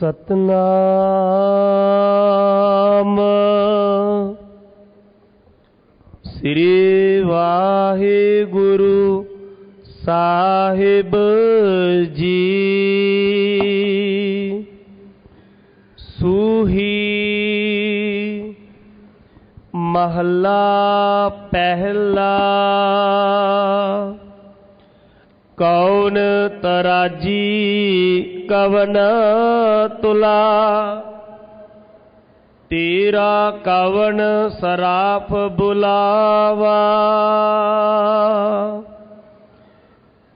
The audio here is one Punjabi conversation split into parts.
सतनाम श्री वाहिगुरु साहिब जी। सूही महला पहला। कौन तराजी कवन तुला, तेरा कवन सराफ बुलावा।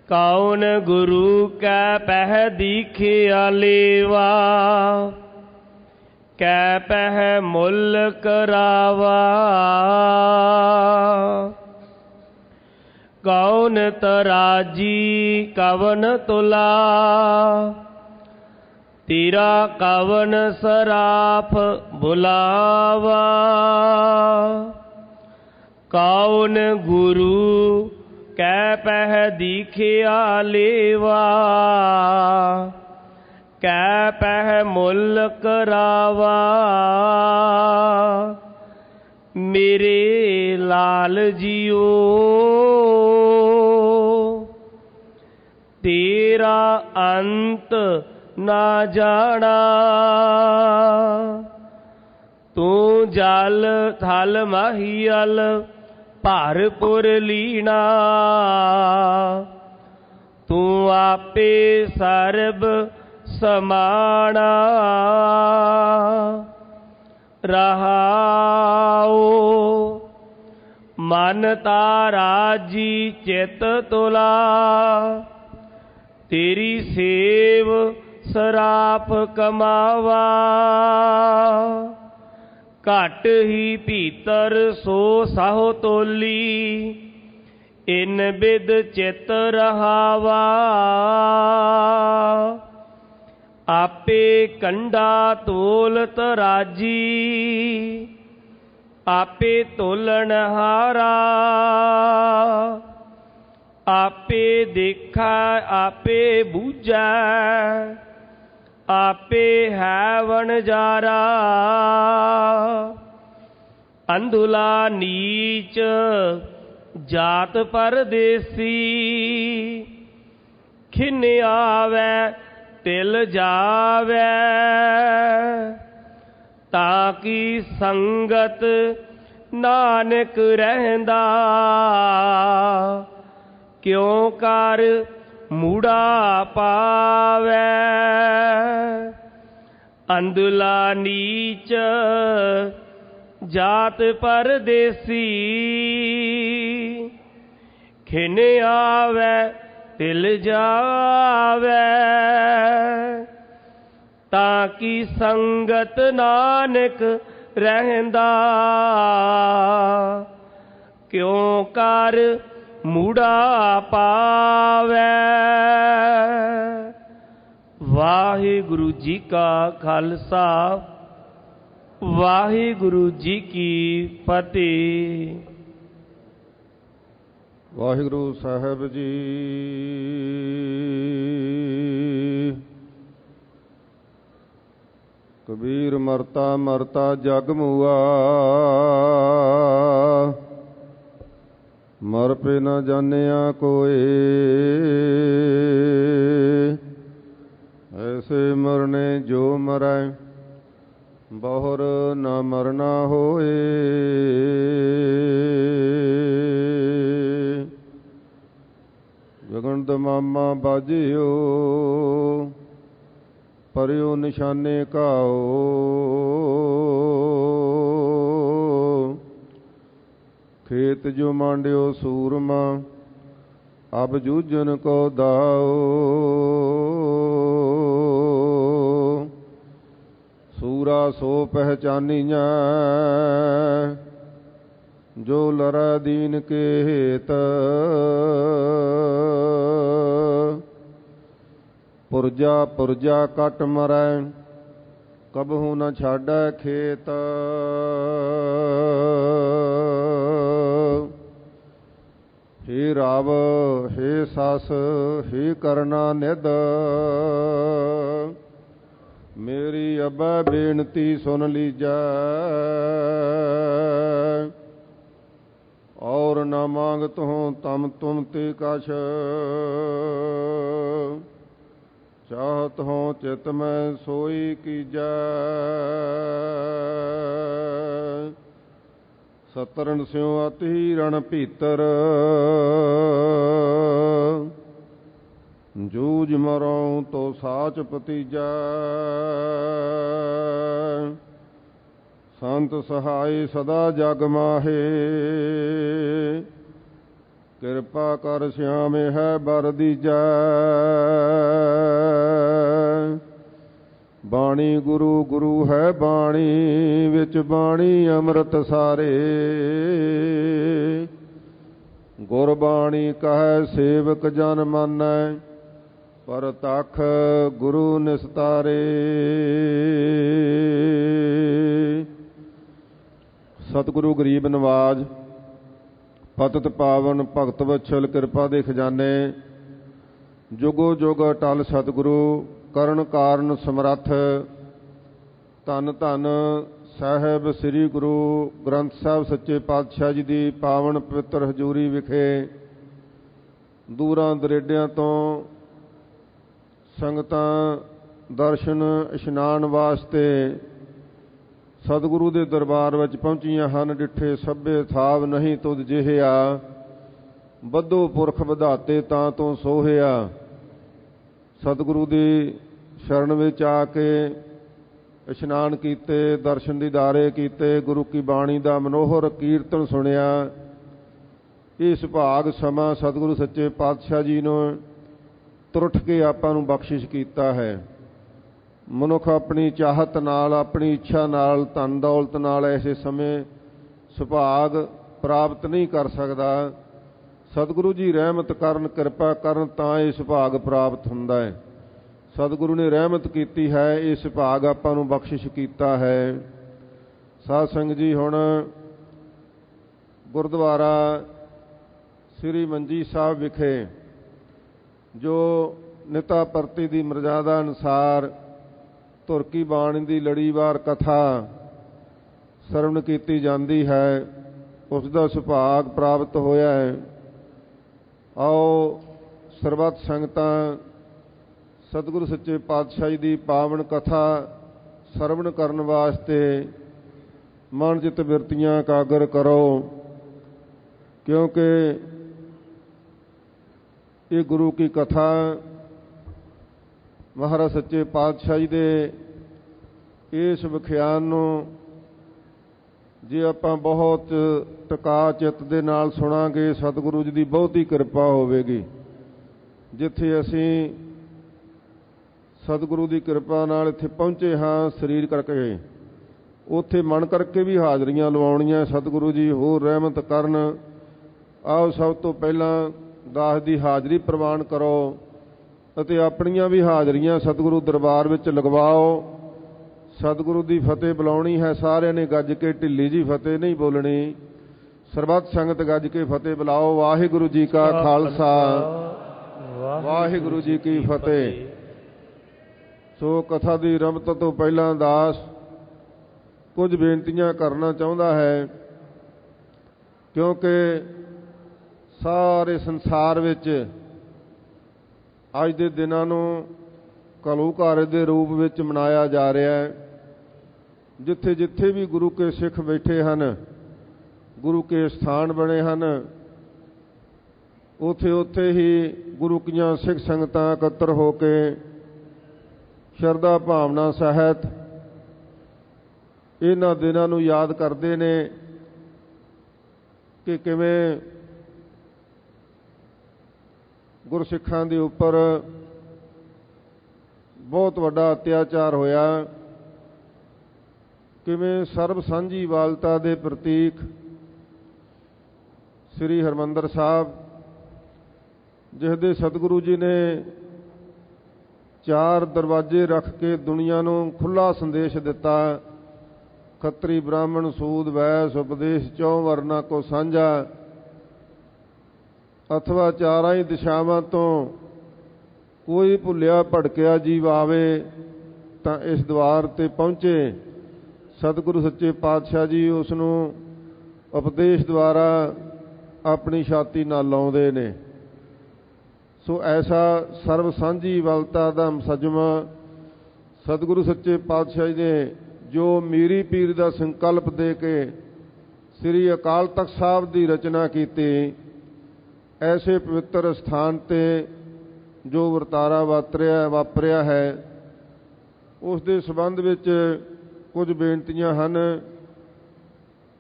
कौन गुरु कै पह दीखिया लेवा, कै पह मुल करावा। कौन तराजी कवन तुला, तेरा कवन सराफ बुलावा। कौन गुरु कै पह दीखिया लेवा, कै पह मुल करावा। मेरे लाल जियो तेरा अंत ना जाना। तू जल थल माहियल भारपुर लीना। तू आपे सर्ब समाना। रहाओ मन तारा जी चित तुला, तेरी सेव सराफ कमावा। घट ही भीतर सो साहो तोली, इन बिद चित रहावा। आपे कंडा तोल तराजी, आपे तोलन हारा। आपे देखा आपे बूझै, आपे है वणजारा। अंधुला नीच जात परदेसी, खिन आवे तिल जावे। ताकि संगत नानक रहंदा, क्यों कर मूड़ा पावे। अंधुला नीच जात परदेसी, खिन आवे तिल जावे। ताकि संगत नानक रहंदा, क्यों कर मूड़ा पावे। वाहिगुरु जी का खालसा, वाहिगुरु जी की फतेह। वाहिगुरु साहब जी। कबीर मरता मरता जग मुआ, मर पे न जानिया कोई। ऐसे मरने जो मरै, बहुर न मरना होए। गगन दमामा बाजियो, परियो निशाने काओ। खेत जो मांडियो सूरमा, अब जूझन को दाओ। सूरा सो पहचानिया, जो लरा दीन के हेत। पुरजा पुरजा कट मरै, कबहू न छाड़ै खेत। हे राव हे सस हे करना निद, ਮੇਰੀ ਅਬੈ ਬੇਨਤੀ ਸੁਨ ਲੀਜੈ ਔਰ ਨਾ ਮੰਗਤ ਹੋ ਤਮ ਤੁਮ ਤੇ ਕਛ ਚਾਹਤ ਹੋ ਚਿਤ ਮੈਂ ਸੋਈ ਕੀਜੈ ਸਤਰਨ ਸਿਉ ਅਤਿ ਰਣ ਭੀਤਰ ਜੂਝ ਮਰਉ ਤੋ ਸਾਚ ਭਤੀਜੈ ਸੰਤ ਸਹਾਈ ਸਦਾ ਜਗ ਮਾਹੇ ਕਿਰਪਾ ਕਰ ਸਿਆਮੇ ਹੈ ਬਰ ਦੀਜੈ ਬਾਣੀ ਗੁਰੂ ਗੁਰੂ ਹੈ ਬਾਣੀ ਵਿੱਚ ਬਾਣੀ ਅੰਮ੍ਰਿਤ ਸਾਰੇ ਗੁਰਬਾਣੀ ਕਹੈ ਸੇਵਕ ਜਨ ਮਾਨੈ ਪਰ ਤਖ ਗੁਰੂ ਨਿਸਤਾਰੇ ਸਤਿਗੁਰੂ ਗਰੀਬ ਨਵਾਜ ਪਤਿਤ ਪਾਵਨ ਭਗਤ ਵਛਲ ਕਿਰਪਾ ਦੇ ਖਜ਼ਾਨੇ ਜੁਗੋ ਜੁਗ ਅਟਲ ਸਤਿਗੁਰੂ ਕਰਨ ਕਾਰਨ ਸਮਰੱਥ ਧੰਨ ਧੰਨ ਸਾਹਿਬ ਸ੍ਰੀ ਗੁਰੂ ਗ੍ਰੰਥ ਸਾਹਿਬ ਸੱਚੇ ਪਾਤਸ਼ਾਹ ਜੀ ਦੀ ਪਾਵਨ ਪਵਿੱਤਰ ਹਜ਼ੂਰੀ ਵਿਖੇ ਦੂਰਾਂ ਦਰੇਡਿਆਂ ਤੋਂ ਸੰਗਤਾਂ ਦਰਸ਼ਨ ਇਸ਼ਨਾਨ ਵਾਸਤੇ ਸਤਿਗੁਰੂ ਦੇ ਦਰਬਾਰ ਵਿੱਚ ਪਹੁੰਚੀਆਂ ਹਨ। ਡਿੱਠੇ ਸਭੇ ਥਾਵ ਨਹੀਂ ਤੁਧ ਜਿਹਿਆ ਬੱਧੋ ਪੁਰਖ ਵਿਧਾਤੇ ਤਾਂ ਤੋਂ ਸੋਹਿਆ। ਸਤਿਗੁਰੂ ਦੀ ਸ਼ਰਨ ਵਿੱਚ ਆ ਕੇ ਇਸ਼ਨਾਨ ਕੀਤੇ, ਦਰਸ਼ਨ ਦੀਦਾਰੇ ਕੀਤੇ, ਗੁਰੂ ਕੀ ਬਾਣੀ ਦਾ ਮਨੋਹਰ ਕੀਰਤਨ ਸੁਣਿਆ। ਇਹ ਸੁਭਾਗ ਸਮਾਂ ਸਤਿਗੁਰੂ ਸੱਚੇ ਪਾਤਸ਼ਾਹ ਜੀ ਨੂੰ ਤੁਰਠ ਕੇ ਆਪਾਂ ਨੂੰ ਬਖਸ਼ਿਸ਼ ਕੀਤਾ ਹੈ। ਮਨੁੱਖ ਆਪਣੀ ਚਾਹਤ ਨਾਲ, ਆਪਣੀ ਇੱਛਾ ਨਾਲ, ਧਨ ਦੌਲਤ ਨਾਲ ਐਸੇ ਸਮੇਂ ਸੁਭਾਗ ਪ੍ਰਾਪਤ ਨਹੀਂ ਕਰ ਸਕਦਾ। ਸਤਿਗੁਰੂ ਜੀ ਰਹਿਮਤ ਕਰਨ, ਕਿਰਪਾ ਕਰਨ ਤਾਂ ਇਹ ਸੁਭਾਗ ਪ੍ਰਾਪਤ ਹੁੰਦਾ ਹੈ। ਸਤਿਗੁਰੂ ਨੇ ਰਹਿਮਤ ਕੀਤੀ ਹੈ, ਇਹ ਸੁਭਾਗ ਆਪਾਂ ਨੂੰ ਬਖਸ਼ਿਸ਼ ਕੀਤਾ ਹੈ। ਸਾਧ ਸੰਗਤ ਜੀ, ਹੁਣ ਗੁਰਦੁਆਰਾ ਸ੍ਰੀ ਮੰਜੀ ਸਾਹਿਬ ਵਿਖੇ ਜੋ ਨਿਤਾ ਪ੍ਰਤੀ ਦੀ ਮਰਜ਼ਾਦਾ ਅਨੁਸਾਰ ਧੁਰ ਕੀ ਬਾਣੀ ਦੀ ਲੜੀਵਾਰ ਕਥਾ ਸਰਵਣ ਕੀਤੀ ਜਾਂਦੀ ਹੈ, ਉਸ ਦਾ ਸੁਭਾਗ ਪ੍ਰਾਪਤ ਹੋਇਆ ਹੈ। ਆਓ ਸਰਬੱਤ ਸੰਗਤਾਂ ਸਤਿਗੁਰੂ ਸੱਚੇ ਪਾਤਸ਼ਾਹ ਜੀ ਦੀ ਪਾਵਨ ਕਥਾ ਸਰਵਣ ਕਰਨ ਵਾਸਤੇ ਮਨ ਚਿੱਤ ਬਿਰਤੀਆਂ ਇਕਾਗਰ ਕਰੋ, ਕਿਉਂਕਿ ਇਹ ਗੁਰੂ ਕੀ ਕਥਾ ਮਹਾਰਾਜ ਸੱਚੇ ਪਾਤਸ਼ਾਹ ਜੀ ਦੇ ਇਸ ਵਿਖਿਆਨ ਨੂੰ ਜੇ ਆਪਾਂ ਬਹੁਤ ਟਿਕਾ ਚਿੱਤ ਦੇ ਨਾਲ ਸੁਣਾਂਗੇ, ਸਤਿਗੁਰੂ ਜੀ ਦੀ ਬਹੁਤੀ ਕਿਰਪਾ ਹੋਵੇਗੀ। ਜਿੱਥੇ ਅਸੀਂ ਸਤਿਗੁਰੂ ਦੀ ਕਿਰਪਾ ਨਾਲ ਇੱਥੇ ਪਹੁੰਚੇ ਹਾਂ ਸਰੀਰ ਕਰਕੇ, ਉੱਥੇ ਮਨ ਕਰਕੇ ਵੀ ਹਾਜ਼ਰੀਆਂ ਲਵਾਉਣੀਆਂ। ਸਤਿਗੁਰੂ ਜੀ ਹੋਰ ਰਹਿਮਤ ਕਰਨ। ਆਓ ਸਭ ਤੋਂ ਪਹਿਲਾਂ ਦਾਸ ਦੀ ਹਾਜ਼ਰੀ ਪ੍ਰਵਾਨ ਕਰੋ ਅਤੇ ਆਪਣੀਆਂ ਵੀ ਹਾਜ਼ਰੀਆਂ ਸਤਿਗੁਰੂ ਦਰਬਾਰ ਵਿੱਚ ਲਗਵਾਓ। ਸਤਿਗੁਰੂ ਦੀ ਫਤਿਹ ਬੁਲਾਉਣੀ ਹੈ। ਸਾਰਿਆਂ ਨੇ ਗੱਜ ਕੇ, ਢਿੱਲੀ ਜੀ ਫਤਿਹ ਨਹੀਂ ਬੋਲਣੀ। ਸਰਬੱਤ ਸੰਗਤ ਗੱਜ ਕੇ ਫਤਿਹ ਬੁਲਾਓ। ਵਾਹਿਗੁਰੂ ਜੀ ਕਾ ਖਾਲਸਾ, ਵਾਹਿਗੁਰੂ ਜੀ ਕੀ ਫਤਿਹ। ਸੋ ਕਥਾ ਦੀ ਰਮਤ ਤੋਂ ਪਹਿਲਾਂ ਦਾਸ ਕੁਝ ਬੇਨਤੀਆਂ ਕਰਨਾ ਚਾਹੁੰਦਾ ਹੈ, ਕਿਉਂਕਿ ਸਾਰੇ ਸੰਸਾਰ ਵਿੱਚ ਅੱਜ ਦੇ ਦਿਨਾਂ ਨੂੰ ਘੱਲੂਘਾਰੇ ਦੇ ਰੂਪ ਵਿੱਚ ਮਨਾਇਆ ਜਾ ਰਿਹਾ ਹੈ। ਜਿੱਥੇ ਜਿੱਥੇ ਵੀ ਗੁਰੂ ਕੇ ਸਿੱਖ ਬੈਠੇ ਹਨ, ਗੁਰੂ ਕੇ ਸਥਾਨ ਬਣੇ ਹਨ, ਉੱਥੇ ਉੱਥੇ ਹੀ ਗੁਰੂ ਕੀਆਂ ਸਿੱਖ ਸੰਗਤਾਂ ਇਕੱਤਰ ਹੋ ਕੇ ਸ਼ਰਧਾ ਭਾਵਨਾ ਸਹਿਤ ਇਹਨਾਂ ਦਿਨਾਂ ਨੂੰ ਯਾਦ ਕਰਦੇ ਨੇ ਕਿ ਕਿਵੇਂ ਗੁਰਸਿੱਖਾਂ ਦੇ ਉੱਪਰ ਬਹੁਤ ਵੱਡਾ ਅਤਿਆਚਾਰ ਹੋਇਆ, ਕਿਵੇਂ ਸਰਬ ਸਾਂਝੀਵਾਲਤਾ ਦੇ ਪ੍ਰਤੀਕ ਸ੍ਰੀ ਹਰਿਮੰਦਰ ਸਾਹਿਬ, ਜਿਸ ਦੇ ਸਤਿਗੁਰੂ ਜੀ ਨੇ 4 ਦਰਵਾਜ਼ੇ ਰੱਖ ਕੇ ਦੁਨੀਆ ਨੂੰ ਖੁੱਲ੍ਹਾ ਸੰਦੇਸ਼ ਦਿੱਤਾ। ਖੱਤਰੀ, ਬ੍ਰਾਹਮਣ, ਸੂਦ, ਵੈਸ, ਉਪਦੇਸ਼ 4 ਵਰਨਾ ਕੋ ਸਾਂਝਾ, ਅਥਵਾ 4 ਹੀ ਦਿਸ਼ਾਵਾਂ ਤੋਂ ਕੋਈ ਭੁੱਲਿਆ ਭਟਕਿਆ ਜੀਵ ਆਵੇ ਤਾਂ ਇਸ ਦਵਾਰ ਤੇ ਪਹੁੰਚੇ ਸਤਿਗੁਰੂ ਸੱਚੇ ਪਾਤਸ਼ਾਹ ਜੀ ਉਸ ਨੂੰ ਉਪਦੇਸ਼ ਦੁਆਰਾ ਆਪਣੀ ਛਾਤੀ ਨਾਲ ਲਾਉਂਦੇ ਨੇ। ਸੋ ਐਸਾ ਸਰਬ ਸਾਂਝੀ ਵਲਤਾ ਦਾ ਸਜਮਾ ਸਤਿਗੁਰੂ ਸੱਚੇ ਪਾਤਸ਼ਾਹ ਜੀ ਨੇ ਜੋ ਮੀਰੀ ਪੀਰ ਦਾ ਸੰਕਲਪ ਦੇ ਕੇ ਸ੍ਰੀ ਅਕਾਲ ਤਖਤ ਸਾਹਿਬ ਦੀ ਰਚਨਾ ਕੀਤੀ, ਐਸੇ ਪਵਿੱਤਰ ਸਥਾਨ ਤੇ ਜੋ ਵਰਤਾਰਾ ਵਾਪਰਿਆ ਹੈ ਉਸ ਦੇ ਸੰਬੰਧ ਵਿੱਚ ਕੁਝ ਬੇਨਤੀਆਂ ਹਨ।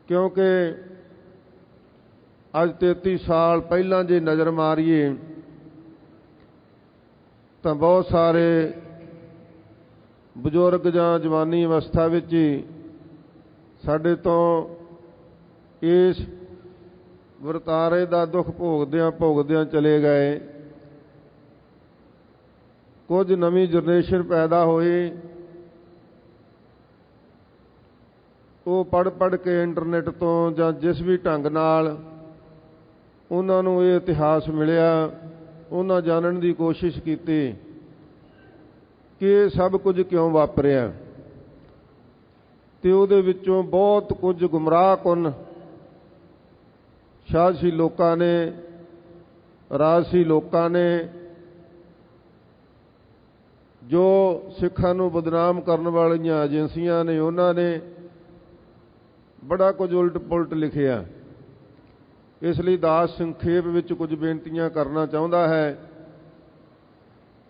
ਕਿਉਂਕਿ ਅੱਜ 33 ਸਾਲ ਪਹਿਲਾਂ ਜੇ ਨਜ਼ਰ ਮਾਰੀਏ ਤਾਂ ਬਹੁਤ ਸਾਰੇ ਬਜ਼ੁਰਗ ਜਾਂ ਜਵਾਨੀ ਅਵਸਥਾ ਵਿੱਚ ਹੀ ਸਾਡੇ ਤੋਂ ਇਸ ਵਰਤਾਰੇ ਦਾ ਦੁੱਖ ਭੋਗਦਿਆਂ ਚਲੇ ਗਏ। ਕੁਝ ਨਵੀਂ ਜਨਰੇਸ਼ਨ ਪੈਦਾ ਹੋਈ, ਉਹ ਪੜ੍ਹ ਕੇ ਇੰਟਰਨੈਟ ਤੋਂ ਜਾਂ ਜਿਸ ਵੀ ਢੰਗ ਨਾਲ ਉਹਨਾਂ ਨੂੰ ਇਹ ਇਤਿਹਾਸ ਮਿਲਿਆ, ਉਹਨਾਂ ਜਾਣਨ ਦੀ ਕੋਸ਼ਿਸ਼ ਕੀਤੀ ਕਿ ਇਹ ਸਭ ਕੁਝ ਕਿਉਂ ਵਾਪਰਿਆ, ਤੇ ਉਹਦੇ ਵਿੱਚੋਂ ਬਹੁਤ ਕੁਝ ਗੁੰਮਰਾਹਕੁਨ ਸ਼ਾਹੀ ਲੋਕਾਂ ਨੇ, ਰਾਜਸੀ ਲੋਕਾਂ ਨੇ ਜੋ ਸਿੱਖਾਂ ਨੂੰ ਬਦਨਾਮ ਕਰਨ ਵਾਲੀਆਂ ਏਜੰਸੀਆਂ ਨੇ, ਉਹਨਾਂ ਨੇ ਬੜਾ ਕੁਝ ਉਲਟ ਪੁਲਟ ਲਿਖਿਆ। ਇਸ ਲਈ ਦਾਸ ਸੰਖੇਪ ਵਿੱਚ ਕੁਝ ਬੇਨਤੀਆਂ ਕਰਨਾ ਚਾਹੁੰਦਾ ਹੈ,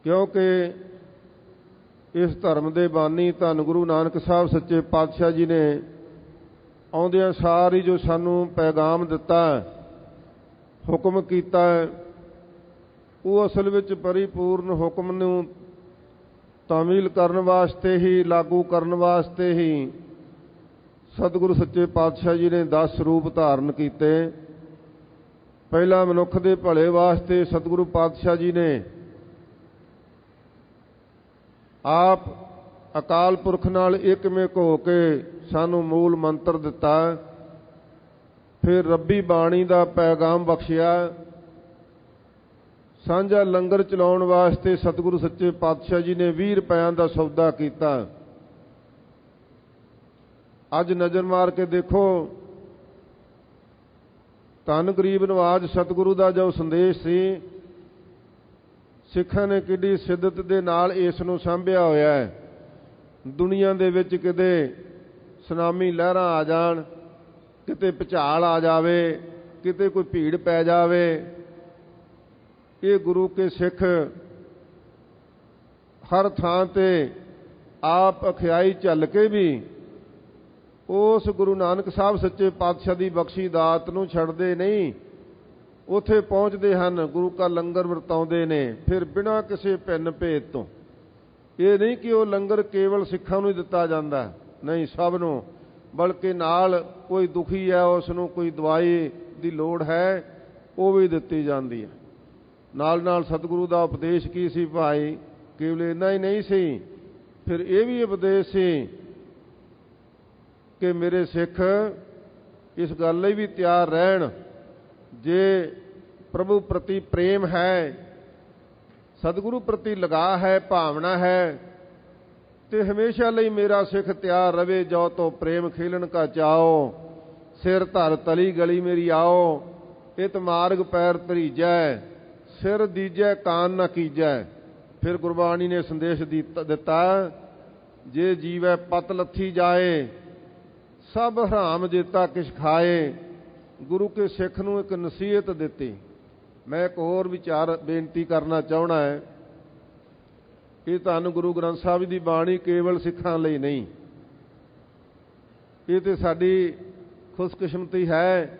ਕਿਉਂਕਿ ਇਸ ਧਰਮ ਦੇ ਬਾਨੀ ਧੰਨ ਗੁਰੂ ਨਾਨਕ ਸਾਹਿਬ ਸੱਚੇ ਪਾਤਸ਼ਾਹ ਜੀ ਨੇ ਆਉਂਦਿਆਂ ਸਾਰ ਹੀ ਜੋ ਸਾਨੂੰ ਪੈਗਾਮ ਦਿੱਤਾ, ਹੁਕਮ ਕੀਤਾ, ਉਹ ਅਸਲ ਵਿੱਚ ਪਰਿਪੂਰਨ ਹੁਕਮ ਨੂੰ ਤਾਮੀਲ ਕਰਨ ਵਾਸਤੇ ਹੀ, ਲਾਗੂ ਕਰਨ ਵਾਸਤੇ ਹੀ ਸਤਿਗੁਰੂ ਸੱਚੇ ਪਾਤਸ਼ਾਹ ਜੀ ਨੇ 10 ਰੂਪ ਧਾਰਨ ਕੀਤੇ। ਪਹਿਲਾ ਮਨੁੱਖ ਦੇ ਭਲੇ ਵਾਸਤੇ ਸਤਿਗੁਰੂ ਪਾਤਸ਼ਾਹ ਜੀ ਨੇ ਆਪ ਅਕਾਲ ਪੁਰਖ ਨਾਲ ਇੱਕਮਿਕ ਹੋ ਕੇ ਸਾਨੂੰ ਮੂਲ ਮੰਤਰ ਦਿੱਤਾ, ਫਿਰ ਰੱਬੀ ਬਾਣੀ ਦਾ ਪੈਗਾਮ ਬਖਸ਼ਿਆ। ਸਾਂਝਾ ਲੰਗਰ ਚਲਾਉਣ ਵਾਸਤੇ ਸਤਿਗੁਰੂ ਸੱਚੇ ਪਾਤਸ਼ਾਹ ਜੀ ਨੇ 20 ਰੁਪਇਆਂ ਦਾ ਸੌਦਾ ਕੀਤਾ। ਅੱਜ ਨਜ਼ਰ ਮਾਰ ਕੇ ਦੇਖੋ, ਧੰਨ ਗਰੀਬ ਨਵਾਜ ਸਤਿਗੁਰੂ ਦਾ ਜੋ ਸੰਦੇਸ਼ ਸੀ, ਸਿੱਖਾਂ ਨੇ ਕਿੱਡੀ ਸਿੱਦਤ ਦੇ ਨਾਲ ਇਸ ਨੂੰ ਸਾਂਭਿਆ ਹੋਇਆ ਹੈ। ਦੁਨੀਆ ਦੇ ਵਿੱਚ ਕਿਤੇ ਸੁਨਾਮੀ ਲਹਿਰਾਂ ਆ ਜਾਣ, ਕਿਤੇ ਭੁਚਾਲ ਆ ਜਾਵੇ, ਕਿਤੇ ਕੋਈ ਭੀੜ ਪੈ ਜਾਵੇ, ਇਹ ਗੁਰੂ ਕੇ ਸਿੱਖ ਹਰ ਥਾਂ ਤੇ ਆਪ ਅਖਿਆਈ ਝੱਲ ਕੇ ਵੀ ਉਸ ਗੁਰੂ ਨਾਨਕ ਸਾਹਿਬ ਸੱਚੇ ਪਾਤਸ਼ਾਹ ਦੀ ਬਖਸ਼ੀ ਦਾਤ ਨੂੰ ਛੱਡਦੇ ਨਹੀਂ, ਉੱਥੇ ਪਹੁੰਚਦੇ ਹਨ, ਗੁਰੂ ਕਾ ਲੰਗਰ ਵਰਤਾਉਂਦੇ ਨੇ, ਫਿਰ ਬਿਨਾਂ ਕਿਸੇ ਭਿੰਨ ਭੇਦ ਤੋਂ। ਇਹ ਨਹੀਂ ਕਿ ਉਹ ਲੰਗਰ ਕੇਵਲ ਸਿੱਖਾਂ ਨੂੰ ਹੀ ਦਿੱਤਾ ਜਾਂਦਾ, ਨਹੀਂ, ਸਭ ਨੂੰ, ਬਲਕਿ ਨਾਲ ਕੋਈ ਦੁਖੀ ਹੈ, ਉਸ ਨੂੰ ਕੋਈ ਦਵਾਈ ਦੀ ਲੋੜ ਹੈ, ਉਹ ਵੀ ਦਿੱਤੀ ਜਾਂਦੀ ਹੈ। ਨਾਲ ਨਾਲ ਸਤਿਗੁਰੂ ਦਾ ਉਪਦੇਸ਼ ਕੀ ਸੀ ਭਾਈ, ਕੇਵਲ ਇੰਨਾ ਹੀ ਨਹੀਂ ਸੀ, ਫਿਰ ਇਹ ਵੀ ਉਪਦੇਸ਼ ਸੀ ਕਿ ਮੇਰੇ ਸਿੱਖ ਇਸ ਗੱਲ ਲਈ ਵੀ ਤਿਆਰ ਰਹਿਣ, ਜੇ ਪ੍ਰਭੂ ਪ੍ਰਤੀ ਪ੍ਰੇਮ ਹੈ, ਸਤਿਗੁਰੂ ਪ੍ਰਤੀ ਲਗਾਅ ਹੈ, ਭਾਵਨਾ ਹੈ, ਤੇ ਹਮੇਸ਼ਾ ਲਈ ਮੇਰਾ ਸਿੱਖ ਤਿਆਰ ਰਵੇ। ਜੋ ਤੋ ਪ੍ਰੇਮ ਖੇਲਣ ਕਾ ਚਾਓ, ਸਿਰ ਧਰ ਤਲੀ ਗਲੀ ਮੇਰੀ ਆਓ, ਇਤ ਮਾਰਗ ਪੈਰ ਧਰੀਜੈ, ਸਿਰ ਦੀਜੈ ਕਾਨ ਨਾ ਕੀਜੈ। ਫਿਰ ਗੁਰਬਾਣੀ ਨੇ ਸੰਦੇਸ਼ ਦਿੱਤਾ, ਜੇ ਜੀਵੈ ਪਤ ਲੱਥੀ ਜਾਏ, ਸਭ ਹਰਾਮ ਜੇਤਾ ਕਿਛ ਖਾਏ। ਗੁਰੂ ਕੇ ਸਿੱਖ ਨੂੰ ਇੱਕ ਨਸੀਹਤ ਦਿੱਤੀ। ਮੈਂ ਇੱਕ ਹੋਰ ਵਿਚਾਰ ਬੇਨਤੀ ਕਰਨਾ ਚਾਹੁੰਦਾ ਹੈ, ਇਹ ਧੰਨ ਗੁਰੂ ਗ੍ਰੰਥ ਸਾਹਿਬ ਦੀ ਬਾਣੀ ਕੇਵਲ ਸਿੱਖਾਂ ਲਈ ਨਹੀਂ, ਇਹ ਤੇ ਸਾਡੀ ਖੁਸ਼ਕਿਸਮਤੀ ਹੈ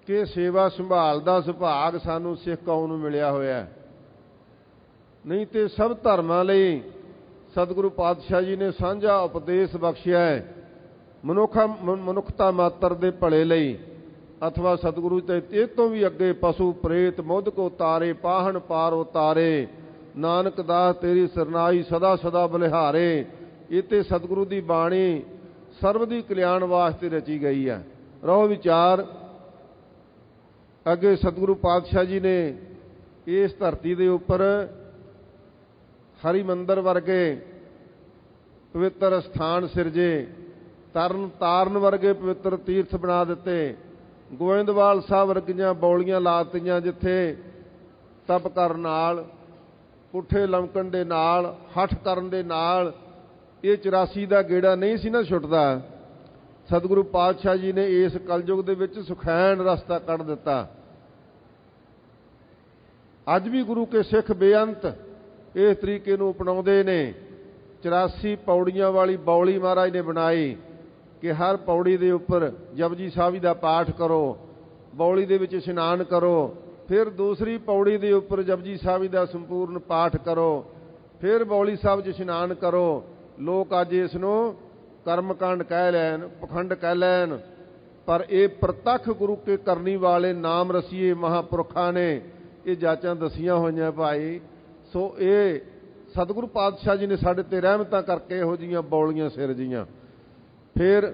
ਕਿ ਸੇਵਾ ਸੰਭਾਲ ਦਾ ਸੁਭਾਗ ਸਾਨੂੰ ਸਿੱਖ ਕੌਮ ਨੂੰ ਮਿਲਿਆ ਹੋਇਆ, ਨਹੀਂ ਤੇ ਸਭ ਧਰਮਾਂ ਲਈ ਸਤਿਗੁਰੂ ਪਾਤਸ਼ਾਹ ਜੀ ਨੇ ਸਾਂਝਾ ਉਪਦੇਸ਼ ਬਖਸ਼ਿਆ ਹੈ। ਮਨੁੱਖਤਾ ਮਾਤਰ ਦੇ ਭਲੇ ਲਈ, ਅਥਵਾ ਸਤਿਗੁਰੂ ਤੇ ਇਹ ਤੋਂ ਵੀ ਅੱਗੇ ਪਸ਼ੂ ਪ੍ਰੇਤ ਮੁੱਧ ਕੋ ਤਾਰੇ, ਪਾਹਣ ਪਾਰ ਉਤਾਰੇ, ਨਾਨਕ ਦਾਸ ਤੇਰੀ ਸਰਨਾਈ ਸਦਾ ਸਦਾ ਬਲਿਹਾਰੇ। ਇਹ ਤੇ ਸਤਿਗੁਰੂ ਦੀ ਬਾਣੀ ਸਰਬ ਦੀ ਕਲਿਆਣ ਵਾਸਤੇ ਰਚੀ ਗਈ ਹੈ। ਰਹੋ ਵਿਚਾਰ, ਅੱਗੇ ਸਤਿਗੁਰੂ ਪਾਤਸ਼ਾਹ ਜੀ ਨੇ ਇਸ ਧਰਤੀ ਦੇ ਉੱਪਰ ਹਰੀ ਮੰਦਰ ਵਰਗੇ ਪਵਿੱਤਰ ਸਥਾਨ ਸਿਰਜੇ, ਤਰਨ ਤਾਰਨ ਵਰਗੇ ਪਵਿੱਤਰ ਤੀਰਥ ਬਣਾ ਦਿੱਤੇ, ਗੋਇੰਦਵਾਲ ਸਾਹਿਬ ਵਰਗੀਆਂ ਬੌਲੀਆਂ ਲਾਤੀਆਂ ਜਿੱਥੇ ਤਪ ਕਰਨ ਨਾਲ, ਪੁੱਠੇ ਲਮਕਣ ਦੇ ਨਾਲ, ਹੱਠ ਕਰਨ ਦੇ ਨਾਲ ਇਹ 84 ਦਾ ਗੇੜਾ ਨਹੀਂ ਸੀ ਨਾ ਛੁੱਟਦਾ। ਸਤਿਗੁਰੂ ਪਾਤਸ਼ਾਹ ਜੀ ਨੇ ਇਸ ਕਲਯੁਗ ਦੇ ਵਿੱਚ ਸੁਖੈਨ ਰਸਤਾ ਕੱਢ ਦਿੱਤਾ। ਅੱਜ ਵੀ ਗੁਰੂ ਕੇ ਸਿੱਖ ਬੇਅੰਤ ਇਸ ਤਰੀਕੇ ਨੂੰ ਅਪਣਾਉਂਦੇ ਨੇ। 84 ਪੌੜੀਆਂ ਵਾਲੀ ਬੌਲੀ ਮਹਾਰਾਜ ਨੇ ਬਣਾਈ ਕਿ ਹਰ ਪੌੜੀ ਦੇ ਉੱਪਰ ਜਪਜੀ ਸਾਹਿਬ ਦਾ ਪਾਠ ਕਰੋ, ਬੌਲੀ ਦੇ ਵਿੱਚ ਇਸ਼ਨਾਨ ਕਰੋ, ਫਿਰ ਦੂਸਰੀ ਪੌੜੀ ਦੇ ਉੱਪਰ ਜਪਜੀ ਸਾਹਿਬ ਦਾ ਸੰਪੂਰਨ ਪਾਠ ਕਰੋ, ਫਿਰ ਬੌਲੀ ਸਾਹਿਬ 'ਚ ਇਸ਼ਨਾਨ ਕਰੋ। ਲੋਕ ਅੱਜ ਇਸ ਨੂੰ ਕਰਮਕਾਂਡ ਕਹਿ ਲੈਣ, ਪਖੰਡ ਕਹਿ ਲੈਣ, ਪਰ ਇਹ ਪ੍ਰਤੱਖ ਗੁਰੂ ਕੇ ਕਰਨੀ ਵਾਲੇ ਨਾਮ ਰਸੀਏ ਮਹਾਂਪੁਰਖਾਂ ਨੇ ਇਹ ਜਾਚਾਂ ਦਸੀਆਂ ਹੋਈਆਂ ਭਾਈ। ਸੋ ਇਹ ਸਤਿਗੁਰੂ ਪਾਤਸ਼ਾਹ ਜੀ ਨੇ ਸਾਡੇ ਤੇ ਰਹਿਮਤਾਂ ਕਰਕੇ ਇਹੋ ਜਿਹੀਆਂ ਬੌਲੀਆਂ ਸਿਰਜੀਆਂ। ਫਿਰ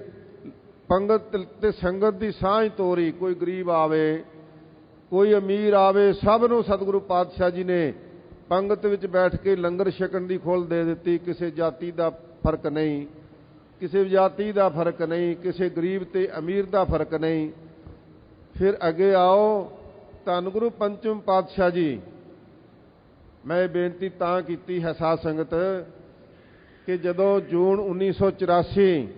ਪੰਗਤ ਤੇ ਸੰਗਤ ਦੀ ਸਾਂਝ ਤੋਰੀ, ਕੋਈ ਗਰੀਬ ਆਵੇ, ਕੋਈ ਅਮੀਰ ਆਵੇ, ਸਭ ਨੂੰ ਸਤਿਗੁਰੂ ਪਾਤਸ਼ਾਹ ਜੀ ਨੇ ਪੰਗਤ ਵਿੱਚ ਬੈਠ ਕੇ ਲੰਗਰ ਛਕਣ ਦੀ ਖੁੱਲ੍ਹ ਦੇ ਦਿੱਤੀ। ਕਿਸੇ ਜਾਤੀ ਦਾ ਫਰਕ ਨਹੀਂ, ਕਿਸੇ ਜਾਤੀ ਦਾ ਫਰਕ ਨਹੀਂ, ਕਿਸੇ ਗਰੀਬ ਤੇ ਅਮੀਰ ਦਾ ਫਰਕ ਨਹੀਂ। ਫਿਰ ਅੱਗੇ ਆਓ, ਧੰਨ ਗੁਰੂ ਪੰਚਮ ਪਾਤਸ਼ਾਹ ਜੀ, ਮੈਂ ਬੇਨਤੀ ਤਾਂ ਕੀਤੀ ਹੈ ਸਾਧ ਸੰਗਤ ਕਿ ਜਦੋਂ ਜੂਨ 1984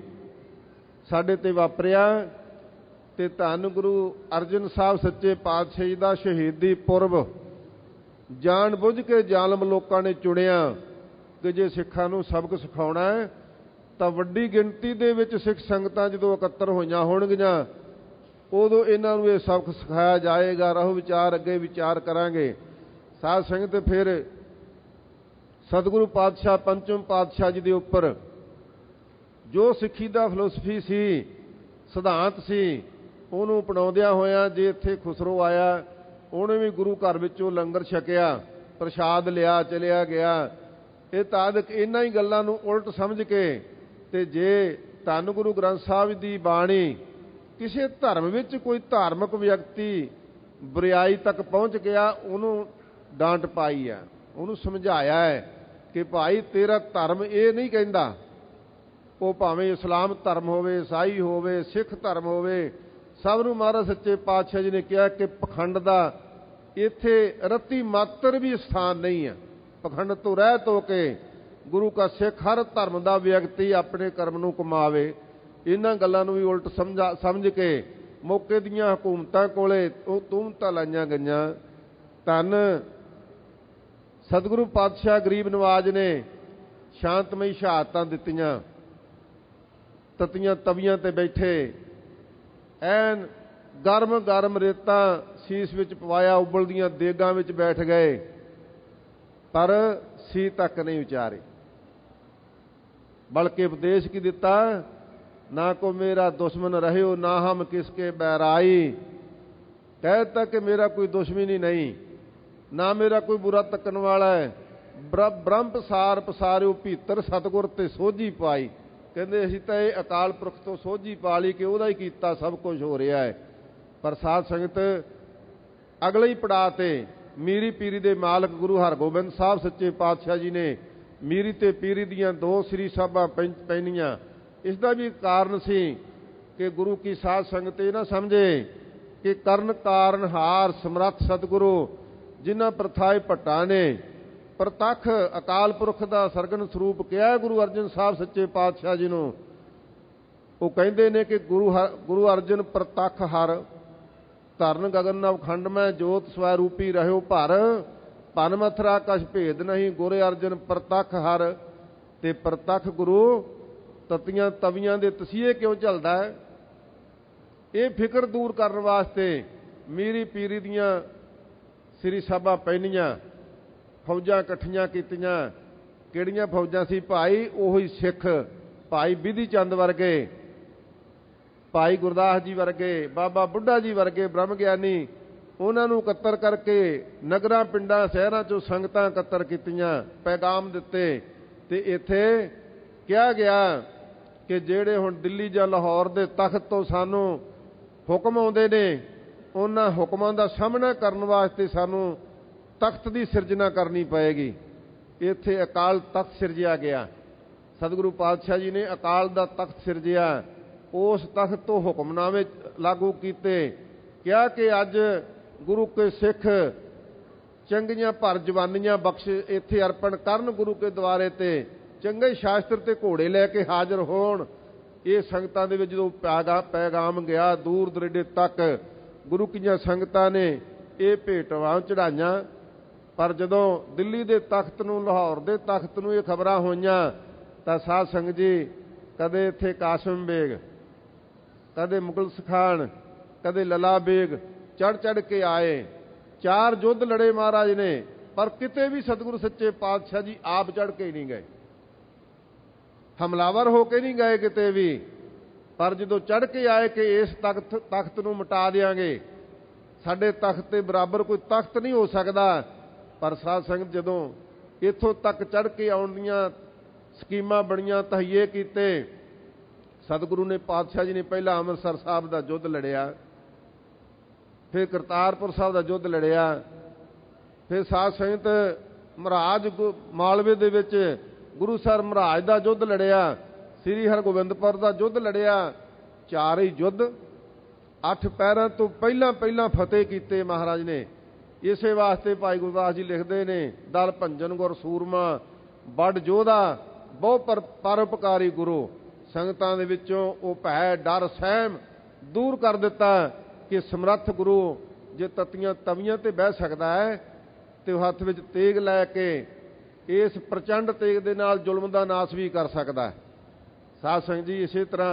ਸਾਡੇ ਤੇ ਵਾਪਰਿਆ ਤੇ ਧੰਨ ਗੁਰੂ ਅਰਜਨ ਸਾਹਿਬ ਸੱਚੇ ਪਾਤਸ਼ਾਹ ਜੀ ਦਾ ਸ਼ਹੀਦੀ ਪੁਰਬ ਜਾਣ ਬੁੱਝ ਕੇ ਜ਼ਾਲਮ ਲੋਕਾਂ ਨੇ ਚੁਣਿਆ ਕਿ ਜੇ ਸਿੱਖਾਂ ਨੂੰ ਸਬਕ ਸਿਖਾਉਣਾ ਹੈ ਤਾਂ ਵੱਡੀ ਗਿਣਤੀ ਦੇ ਵਿੱਚ ਸਿੱਖ ਸੰਗਤਾਂ ਜਦੋਂ ਇਕੱਤਰ ਹੋਈਆਂ ਹੋਣਗੀਆਂ ਉਦੋਂ ਇਹਨਾਂ ਨੂੰ ਇਹ ਸਬਕ ਸਿਖਾਇਆ ਜਾਏਗਾ। ਰਹੋ ਵਿਚਾਰ, ਅੱਗੇ ਵਿਚਾਰ ਕਰਾਂਗੇ। ਸਾਧ ਸੰਗਤ ਫਿਰ ਸਤਿਗੁਰੂ ਪਾਤਸ਼ਾਹ ਪੰਚਮ ਪਾਤਸ਼ਾਹ ਜੀ ਦੇ ਉੱਪਰ ਜੋ ਸਿੱਖੀ ਦਾ ਫਿਲਾਸਫੀ ਸੀ, ਸਿਧਾਂਤ ਸੀ, ਉਹਨੂੰ ਅਪਣਾਉਂਦਿਆਂ ਹੋਇਆਂ ਜੇ ਇੱਥੇ ਖੁਸਰੋ ਆਇਆ, ਉਹਨੇ ਵੀ ਗੁਰੂ ਘਰ ਵਿੱਚੋਂ ਲੰਗਰ ਛਕਿਆ, ਪ੍ਰਸ਼ਾਦ ਲਿਆ, ਚਲਿਆ ਗਿਆ। ਇਹ ਤਾਦਕ ਇਹਨਾਂ ਹੀ ਗੱਲਾਂ ਨੂੰ ਉਲਟ ਸਮਝ ਕੇ ਤੇ ਜੇ ਧੰਨ ਗੁਰੂ ਗ੍ਰੰਥ ਸਾਹਿਬ ਦੀ ਬਾਣੀ ਕਿਸੇ ਧਰਮ ਵਿੱਚ ਕੋਈ ਧਾਰਮਿਕ ਵਿਅਕਤੀ ਬੁਰਾਈ ਤੱਕ ਪਹੁੰਚ ਗਿਆ, ਉਹਨੂੰ ਡਾਂਟ ਪਾਈ ਹੈ, ਉਹਨੂੰ ਸਮਝਾਇਆ ਹੈ ਕਿ ਭਾਈ ਤੇਰਾ ਧਰਮ ਇਹ ਨਹੀਂ ਕਹਿੰਦਾ, ਉਹ ਭਾਵੇਂ ਇਸਲਾਮ ਧਰਮ ਹੋਵੇ, ਈਸਾਈ ਹੋਵੇ, ਸਿੱਖ ਧਰਮ ਹੋਵੇ, ਸਭ ਨੂੰ ਮਹਾਰਾਜ ਸੱਚੇ ਪਾਤਸ਼ਾਹ ਜੀ ਨੇ ਕਿਹਾ ਕਿ ਪਖੰਡ ਦਾ ਇੱਥੇ ਰੱਤੀ ਮਾਤਰ ਵੀ ਸਥਾਨ ਨਹੀਂ ਹੈ। ਪਖੰਡ ਤੋਂ ਰਹਿਤ ਹੋ ਕੇ ਗੁਰੂ ਕਾ ਸਿੱਖ ਹਰ ਧਰਮ ਦਾ ਵਿਅਕਤੀ ਆਪਣੇ ਕਰਮ ਨੂੰ ਕਮਾਵੇ। ਇਹਨਾਂ ਗੱਲਾਂ ਨੂੰ ਵੀ ਉਲਟ ਸਮਝ ਕੇ ਮੌਕੇ ਦੀਆਂ ਹਕੂਮਤਾਂ ਕੋਲੇ ਉਹ ਤੁਹਮਤਾਂ ਲਾਈਆਂ ਗਈਆਂ। ਧੰਨ ਸਤਿਗੁਰੂ ਪਾਤਸ਼ਾਹ ਗਰੀਬ ਨਵਾਜ ਨੇ ਸ਼ਾਂਤਮਈ ਸ਼ਹਾਦਤਾਂ ਦਿੱਤੀਆਂ। ਤਤੀਆਂ ਤਵੀਆਂ ਤੇ ਬੈਠੇ, ਐਨ ਗਰਮ ਗਰਮ ਰੇਤਾਂ ਸੀਸ ਵਿੱਚ ਪਵਾਇਆ, ਉਬਲਦੀਆਂ ਦੇਗਾਂ ਵਿੱਚ ਬੈਠ ਗਏ, ਪਰ ਸੀ ਤੱਕ ਨਹੀਂ ਉਚਾਰੇ। ਬਲਕਿ ਉਪਦੇਸ਼ ਕੀ ਦਿੱਤਾ, ਨਾ ਕੋ ਮੇਰਾ ਦੁਸ਼ਮਨ ਰਹਿਓ, ਨਾ ਹਮ ਕਿਸਕੇ ਬੈਰਾਈ। ਕਹਿਤਾ ਕਿ ਮੇਰਾ ਕੋਈ ਦੁਸ਼ਮਣੀ ਨਹੀਂ, ਨਾ ਮੇਰਾ ਕੋਈ ਬੁਰਾ ਤੱਕਣ ਵਾਲਾ ਹੈ। ਬ੍ਰਹਮ ਪਸਾਰ ਪਸਾਰਿਓ ਭੀਤਰ ਸਤਿਗੁਰ ਤੇ ਸੋਝੀ ਪਾਈ। ਕਹਿੰਦੇ ਅਸੀਂ ਤਾਂ ਇਹ ਅਕਾਲ ਪੁਰਖ ਤੋਂ ਸੋਝੀ ਪਾ ਲਈ ਕਿ ਉਹਦਾ ਹੀ ਕੀਤਾ ਸਭ ਕੁਝ ਹੋ ਰਿਹਾ ਹੈ। ਪਰ ਸਾਧ ਸੰਗਤ ਅਗਲੇ ਹੀ ਪੜਾਅ ਤੇ ਮੀਰੀ ਪੀਰੀ ਦੇ ਮਾਲਕ ਗੁਰੂ ਹਰਗੋਬਿੰਦ ਸਾਹਿਬ ਸੱਚੇ ਪਾਤਸ਼ਾਹ ਜੀ ਨੇ ਮੀਰੀ ਤੇ ਪੀਰੀ ਦੀਆਂ 2 ਸ੍ਰੀ ਸਾਹਿਬਾਂ ਪੈਣੀਆਂ। ਇਸ ਦਾ ਵੀ ਕਾਰਨ ਸੀ ਕਿ ਗੁਰੂ ਕੀ ਸਾਧ ਸੰਗਤ ਇਹ ਨਾ ਸਮਝੇ ਕਿ ਕਰਨ ਕਾਰਨ ਹਾਰ ਸਮਰੱਥ ਸਤਿਗੁਰੂ ਜਿਨ੍ਹਾਂ ਪ੍ਰਥਾਏ ਭੱਟਾਂ ਨੇ ਪ੍ਰਤੱਖ ਅਕਾਲ ਪੁਰਖ ਦਾ ਸਰਗਨ ਸਰੂਪ ਕਿਹਾ ਗੁਰੂ ਅਰਜਨ ਸਾਹਿਬ ਸੱਚੇ ਪਾਤਸ਼ਾਹ ਜੀ ਨੂੰ। ਉਹ ਕਹਿੰਦੇ ਨੇ ਕਿ ਗੁਰੂ ਅਰਜਨ ਪ੍ਰਤੱਖ ਹਰ ਧਰਨ ਗਗਨ ਨਵ ਖੰਡ ਮੈਂ ਜੋਤ ਸਵੈ ਰੂਪੀ ਰਹਿਓ ਭਰ ਭਨ ਮਥਰਾ ਕਛ ਭੇਦ ਨਹੀਂ ਗੁਰ ਅਰਜਨ ਪ੍ਰਤੱਖ ਹਰ। ਤੇ ਪ੍ਰਤੱਖ ਗੁਰੂ ਤਤੀਆਂ ਤਵੀਆਂ ਦੇ ਤਸੀਹੇ ਕਿਉਂ ਝੱਲਦਾ ਹੈ? ਇਹ ਫਿਕਰ ਦੂਰ ਕਰਨ ਵਾਸਤੇ ਮੀਰੀ ਪੀਰੀ ਦੀਆਂ ਸ੍ਰੀ ਸਾਹਿਬਾਂ ਪੈਣੀਆਂ, ਫੌਜਾਂ ਇਕੱਠੀਆਂ ਕੀਤੀਆਂ। ਕਿਹੜੀਆਂ ਫੌਜਾਂ ਸੀ ਭਾਈ? ਉਹੀ ਸਿੱਖ, ਭਾਈ ਬਿਧੀ ਚੰਦ ਵਰਗੇ, ਭਾਈ ਗੁਰਦਾਸ ਜੀ ਵਰਗੇ, ਬਾਬਾ ਬੁੱਢਾ ਜੀ ਵਰਗੇ ਬ੍ਰਹਮ ਗਿਆਨੀ, ਉਹਨਾਂ ਨੂੰ ਇਕੱਤਰ ਕਰਕੇ ਨਗਰਾਂ ਪਿੰਡਾਂ ਸ਼ਹਿਰਾਂ 'ਚੋਂ ਸੰਗਤਾਂ ਇਕੱਤਰ ਕੀਤੀਆਂ, ਪੈਗਾਮ ਦਿੱਤੇ। ਤੇ ਇੱਥੇ ਕਿਹਾ ਗਿਆ ਕਿ ਜਿਹੜੇ ਹੁਣ ਦਿੱਲੀ ਜਾਂ ਲਾਹੌਰ ਦੇ ਤਖਤ ਤੋਂ ਸਾਨੂੰ ਹੁਕਮ ਆਉਂਦੇ ਨੇ, ਉਹਨਾਂ ਹੁਕਮਾਂ ਦਾ ਸਾਹਮਣਾ ਕਰਨ ਵਾਸਤੇ ਸਾਨੂੰ ਤਖਤ ਦੀ ਸਿਰਜਣਾ ਕਰਨੀ ਪਏਗੀ। ਇੱਥੇ ਅਕਾਲ ਤਖਤ ਸਿਰਜਿਆ ਗਿਆ। सतगुरु पातशाह जी ने अकाल दा तख्त सिरजिया, उस तख्त तो हुक्मनामे लागू कीते, क्या कि अज गुरु के सिख चंगियां भर जवानियां बख्श इत्थे अर्पण करन, गुरु के द्वारे ते चंगे शास्त्र ते घोड़े लैके हाजिर होण। ये संगतां दे विच जदों पैगाम गया दूर दरेडे तक, गुरु कीआं संगतां ने ये भेटवां चढ़ाइयां। पर जदों दिल्ली दे तख्त नूं, लाहौर दे तख्त नूं ये खबरां होईयां तां साध संगत जी कदे इत्थे कासिम बेग, कदे मुगल सखान, कदे लला बेग चढ़ चढ़ के आए। 4 युद्ध लड़े महाराज ने, पर किते भी सतगुरु सच्चे पातशाह जी आप चढ़ के नहीं गए, हमलावर होके नहीं गए किते भी। पर जदों चढ़ के आए कि इस तख्त नूं मिटा देंगे, साडे तख्त के बराबर कोई तख्त नहीं हो सकता। पर साध संगत जदों इत्थों तक चढ़ के आउण दीआं स्कीमां बणीआं, तहईए कीते। सतगुरु ने पातशाह जी ने पहला अमृतसर साहब का युद्ध लड़िया, फिर करतारपुर साहब का युद्ध लड़िया, फिर साध संगत महाराज मालवे दे विच गुरु सर महाराज का युद्ध लड़िया, श्री हरगोबिंदपुर का युद्ध लड़िया। 4 ही युद्ध 8 पैरां तो पहला फतेह कीते महाराज ने। इसे वास्ते भाई गुरदास जी लिखते ने, दल भंजन गुर सूरमा बड़ जोधा बहु परोपकारी गुरु। संगतां दे विचों वो भै डर सहम दूर कर दिता कि समर्थ गुरु जे तत्तियां तवियां ते बह सकता है तो हत्थ विच तेग लैके इस प्रचंड तेग दे नाल जुल्म दा नाश भी कर सकता है। साध संगत जी इसे तरह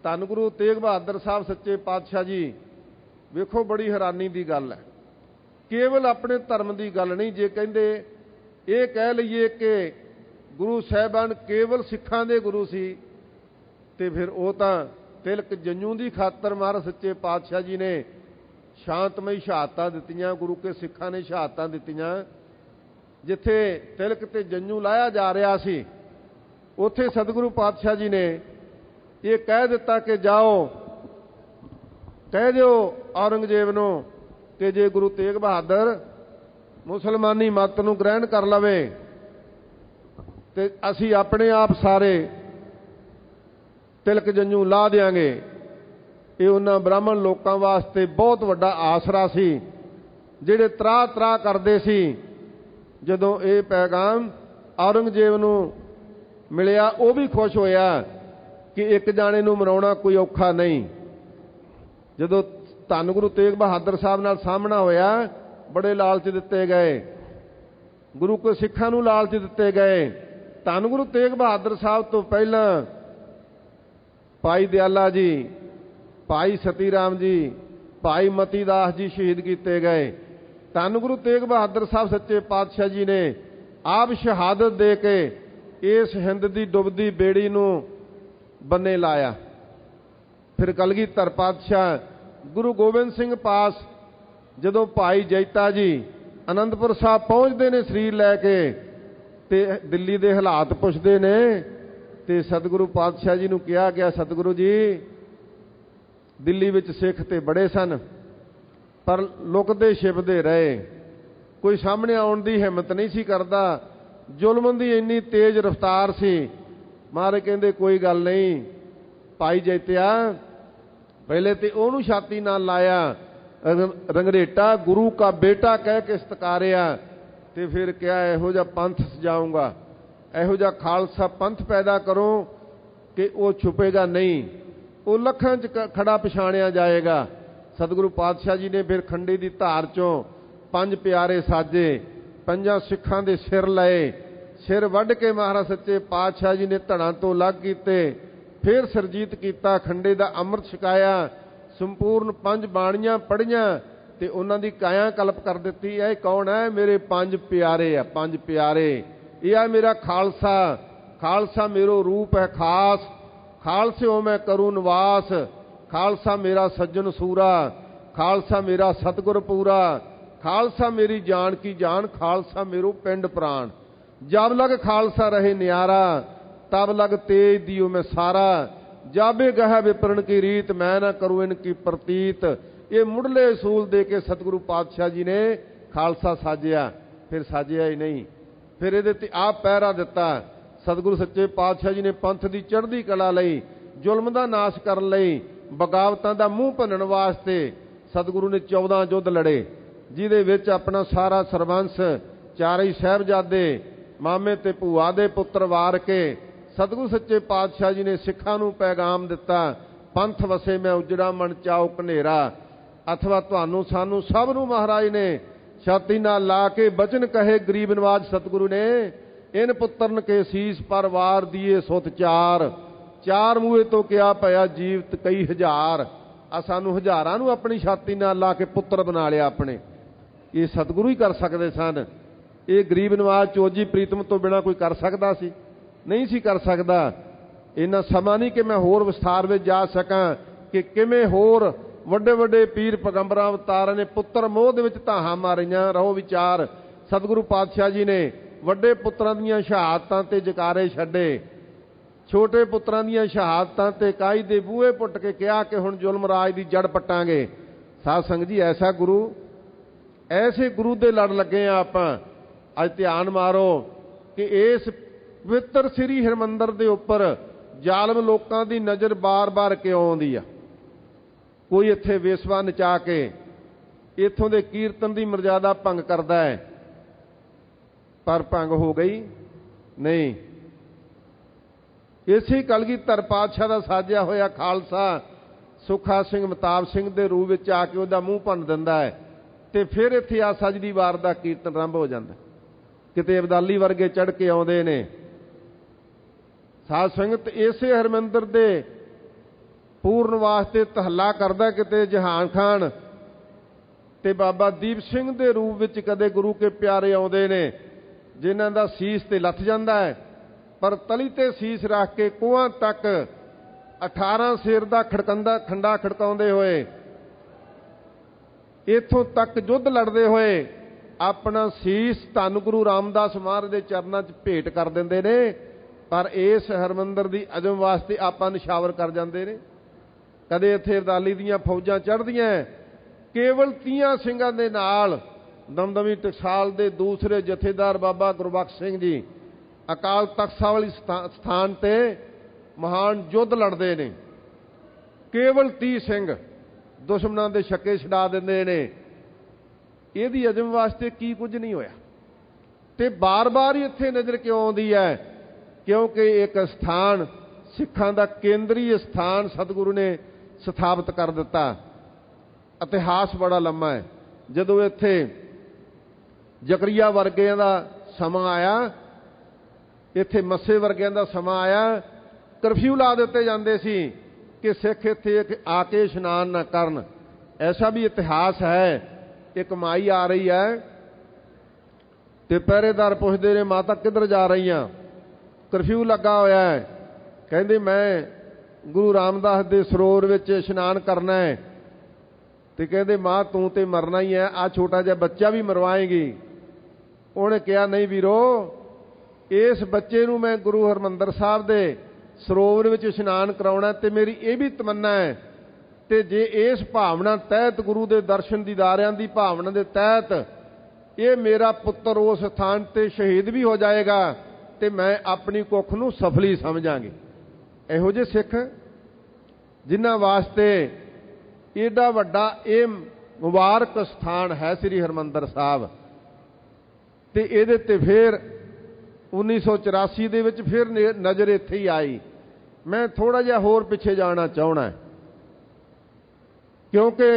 धन गुरु तेग बहादुर साहब सच्चे पातशाह जी, वेखो बड़ी हैरानी की गल है, केवल अपने धर्म की गल नहीं। जे कहिंदे ये कह लईए कि गुरु साहिबान केवल सिखां दे गुरु सी, ते फिर वो तां तिलक जंजू की खातर महाराज सच्चे पातशाह जी ने शांतमई शहादतां दित्तियां, गुरु के सिखां ने शहादतां दित्तियां। जिथे तिलक ते जंजू लाया जा रहा सी, उत्थे सतगुरु पातशाह जी ने ये कह दिता कि जाओ कह दिओ औरंगजेब नूं कि जे गुरु तेग बहादुर मुसलमानी मत नूं ग्रहण कर लवे ते असीं अपने आप सारे तिलक जंजू ला देंगे। ये उन्हां ब्राह्मण लोकां वास्ते बहुत वड्डा आसरा सी, जिहड़े त्राह त्राह करदे सी। जदों ये पैगाम औरंगजेब नूं मिलिया, वो भी खुश होया कि एक जाने नूं मनाउणा कोई औखा नहीं। जदों धन गुरु तेग बहादुर साहब नाल सामना होया, बड़े लालच दिते गए, गुरु को सिखां नूं लालच दिते गए। धन गुरु तेग बहादुर साहब तो पहला भाई दयाला जी, भाई सती राम जी, भाई मती दास जी शहीद किए गए। धन गुरु तेग बहादुर साहब सच्चे पातशाह जी ने आप शहादत दे के इस हिंद की डुबदी बेड़ी नूं बन्ने लाया। फिर कलगीधर पातशाह गुरु गोबिंद सिंह पास जदों भाई जैता जी आनंदपुर साहब पहुँचते हैं शरीर लैके, ते दिल्ली के हालात पुछते ने, ते सतगुरु पातशाह जी नूं कहा गया, सतगुरु जी दिल्ली विच सिख ते बड़े सन पर लुकदे छिपदे रहे, कोई सामने आउण दी हिम्मत नहीं सी करदा, जुल्म दी इन्नी तेज रफ्तार सी। महाराज कहंदे कोई गल नहीं, भाई जैतिया पहले तो उहनूं छाती नाल लाया, रंगरेटा गुरु का बेटा कह के सत्कारिया, ते फिर क्या इहो जिहा पंथ सजाऊंगा, इहो जिहा खालसा पंथ पैदा करो कि वो छुपेगा नहीं, वो लखां च खड़ा पछाणिया जाएगा। सतगुरु पातशाह जी ने फिर खंडी की धार चों 5 प्यारे साजे, 5 सिखां दे सिर लए, सिर वढ़ के महाराज सच्चे पातशाह जी ने धड़ां तो अलग कीते, फिर सरजीत किया, खंडे का अमृत छकाया, संपूर्ण 5 बाणियां पढ़ियां ते उन्हां दी काया कल्प कर दित्ती। यह कौन है? मेरे 5 प्यारे है, 5 प्यारे, यह है मेरा खालसा, खालसा मेरो रूप है खास, खालसे मैं करूं निवास, खालसा मेरा सज्जन सूरा, खालसा मेरा सतगुर पूरा, खालसा मेरी जान की जान, खालसा मेरो पिंड प्राण, जब लग खालसा रहे न्यारा, तब लग तेज दियो मैं सारा, जाबे गह विपरण की रीत, मैं ना करूं इनकी प्रतीत। ये मुढ़ले असूल दे के सतगुरु पातशाह जी ने खालसा साजिया। फिर साजिया ही नहीं, फिर ये आप पहरा दिता। सतगुरु सच्चे पातशाह जी ने पंथ की चढ़ती कला लई, जुल्म का नाश करने लई, बगावतां दा मूँह भन्नण वास्ते सतगुरु ने 14 युद्ध लड़े, जिहदे विच अपना सारा सरबंस, चारे साहिबजादे, मामे ते भूआ दे पुत्र वार के सतगुरु सच्चे पातशाह जी ने सिखां नूं पैगाम दिता, पंथ वसे मैं उजड़ा मन चाओ कनेरा। अथवा तुहानूं सानूं सब नूं महाराज ने छाती नाल ला के बचन कहे गरीब नवाज सतगुरु ने, इन पुत्रन के सीस पर वार दिए सुत चार, चार मूहे तो क्या पया जीवत कई हजार। आ सानूं हजारां नूं अपनी छाती नाल ला के पुत्र बना लिया अपने। ये सतगुरु ही कर सकदे सन। ये गरीब नवाज चोजी प्रीतम तो बिना कोई कर सकदा सी? नहीं सी कर सकदा। इन्ना समा नहीं कि मैं होर विस्तार में जा सकां कि किवें होर वड्डे वड्डे पीर पैगंबरां अवतारां ने पुत्र मोह दे विच धाहां मारियां। रहो विचार, सतगुरु पातशाह जी ने वड्डे पुत्रां दीयां शहादतां ते जकारे छड्डे, छोटे पुत्रां दीयां शहादतां ते काई दे बूहे पुट के कहा कि हुण जुल्म राज दी जड़ पट्टांगे। साध संगत जी, ऐसा गुरु, ऐसे गुरु दे लड़ लगे आ आपां। अज ध्यान मारो कि इस पवित्र श्री हरमंदर दे उपर जालम लोकां दी नज़र बार बार क्यों आउंदी आ? कोई इत्थे वेसवा नचा के इत्थों दे कीर्तन दी मर्यादा भंग करदा है, पर भंग हो गई नहीं। इसे कलगीधर पातशाह दा साजिया होया खालसा सुखा सिंह मताब सिंह दे रूप विच आके उहदा मूँह भन्न दिंदा है, ते फिर इत्थे आ सजदी वार दा कीर्तन आरंभ हो जांदा। किते अबदाली वर्गे चढ़ के आउंदे ने। साध संगत, इसे हरमंदर दे पूर्ण वास्ते तहला करदा किते जहान खान ते बाबा दीप सिंह दे रूप विच कदे गुरु के प्यारे आउंदे ने, जिन्हां दा सीस ते लथ जांदा है, पर तली ते सीस रख के कोहां तक 18 शेर दा खड़कंदा खंडा खड़काउंदे होए, इत्थों तक युद्ध लड़दे होए अपना सीस धन गुरु रामदास महाराज दे चरनां 'च भेट कर दिंदे ने। पर इस हरमंदर दी अजम वास्ते आपां निछावर कर जांदे ने। कदे इत्थे अबदाली दीयां फौजां चढ़दियां केवल 30 ਸਿੰਘਾਂ दे नाल दमदमी टकसाल दे दूसरे जथेदार बाबा गुरबख्श सिंह जी अकाल तख्त साहिब वाली स्थान ते महान युद्ध लड़दे ने। केवल 30 ਸਿੰਘ दुश्मनां दे छक्के छड़ा दिंदे ने। इहदी अजम वास्ते की कुछ नहीं होया, ते बार बार ही इत्थे नज़र क्यों आउंदी है? क्योंकि एक स्थान सिखां दा केंद्रीय स्थान सतगुरु ने स्थापित कर दिता। इतिहास बड़ा लंबा है। जदों इत्थे जकरिया वर्गियां दा समा आया, इत्थे मस्से वर्गियां दा समा आया, करफ्यू ला दिते जांदे सी कि सिख इत्थे आके इशनान ना करन। ऐसा भी इतिहास है। एक माई आ रही है ते पहरेदार पुछदे ने, माता किधर जा रही हैं? करफ्यू लगा होया है। कहंदे मैं गुरु रामदास दे सरोवर विच इशनान करना है। ते कहंदे मां तू ते मरना ही है, आ छोटा जिहा बच्चा भी मरवाएगी? उन्हें कहा नहीं वीरो, इस बच्चे नूं मैं गुरु हरमंदर साहब दे सरोवर विच इशनान कराउणा ते मेरी ये भी तमन्ना है, ते जे इस भावना तहत गुरु दे दर्शन दीदारियां दी भावना दे तहत ये मेरा पुत्र उस स्थान ते शहीद भी हो जाएगा ते मैं अपनी कुख नूं सफली समझांगी। इहो जे सिख जिन्हां वास्ते एडा वड्डा ये मुबारक स्थान है श्री हरमंदर साहब, ते इहदे ते फिर 1984 दे विच फिर नज़र इत्थे ही आई। मैं थोड़ा जिहा होर पिछे जाना चाहना है, क्योंकि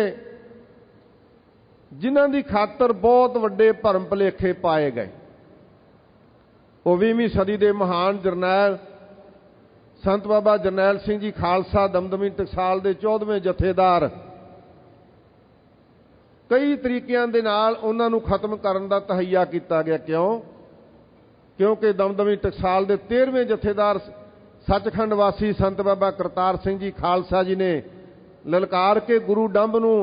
जिन्हां दी खातर बहुत वड्डे भरम भुलेखे पाए गए। वो 20वीं सदी के महान जरनैल संत बाबा जरनैल सिंह जी खालसा दमदमी टकसाल के 14वें जथेदार कई तरीकों के नाल उन्हां नूं खत्म करन दा तहैया किया गया। क्यों? क्योंकि दमदमी टकसाल के 13वें जथेदार सचखंड वासी संत बाबा करतार सिंह जी खालसा जी ने ललकार के गुरु डंब नूं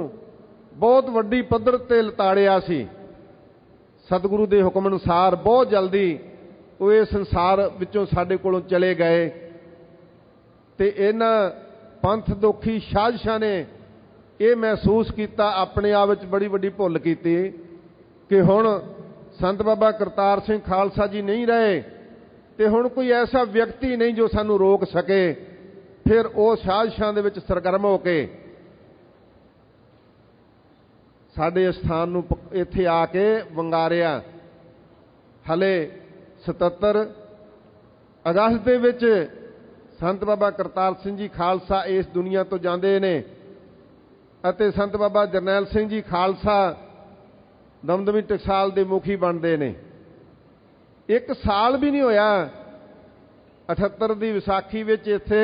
बहुत वड्डी पद्धर ते लताड़िया सी। सतगुरु के हुक्म अनुसार बहुत जल्दी वो इस संसार विचों साडे कोलों चले गए, ते इन्हां पंथ दुखी साजिशां ने ये महसूस किया, अपने आप में बड़ी वड्डी भुल कीती कि हुण संत बाबा करतार सिंह खालसा जी नहीं रहे ਤੇ ਹੁਣ ਕੋਈ ਐਸਾ ਵਿਅਕਤੀ ਨਹੀਂ ਜੋ ਸਾਨੂੰ ਰੋਕ ਸਕੇ। ਫਿਰ ਉਹ ਸਾਜ਼ਿਸ਼ਾਂ ਦੇ ਵਿੱਚ ਸਰਗਰਮ ਹੋ ਕੇ ਸਾਡੇ ਸਥਾਨ ਨੂੰ ਇੱਥੇ ਆ ਕੇ ਵੰਗਾਰਿਆ। ਹਲੇ 77 ਅਗਸਤ ਦੇ ਵਿੱਚ ਸੰਤ ਬਾਬਾ ਕਰਤਾਰ ਸਿੰਘ ਜੀ ਖਾਲਸਾ ਇਸ ਦੁਨੀਆ ਤੋਂ ਜਾਂਦੇ ਨੇ ਅਤੇ ਸੰਤ ਬਾਬਾ ਜਰਨੈਲ ਸਿੰਘ ਜੀ ਖਾਲਸਾ ਦਮਦਮੀ ਟਕਸਾਲ ਦੇ ਮੁਖੀ ਬਣਦੇ ਨੇ। 1 ਸਾਲ ਵੀ ਨਹੀਂ ਹੋਇਆ 78 ਦੀ ਵਿਸਾਖੀ ਵਿੱਚ ਇੱਥੇ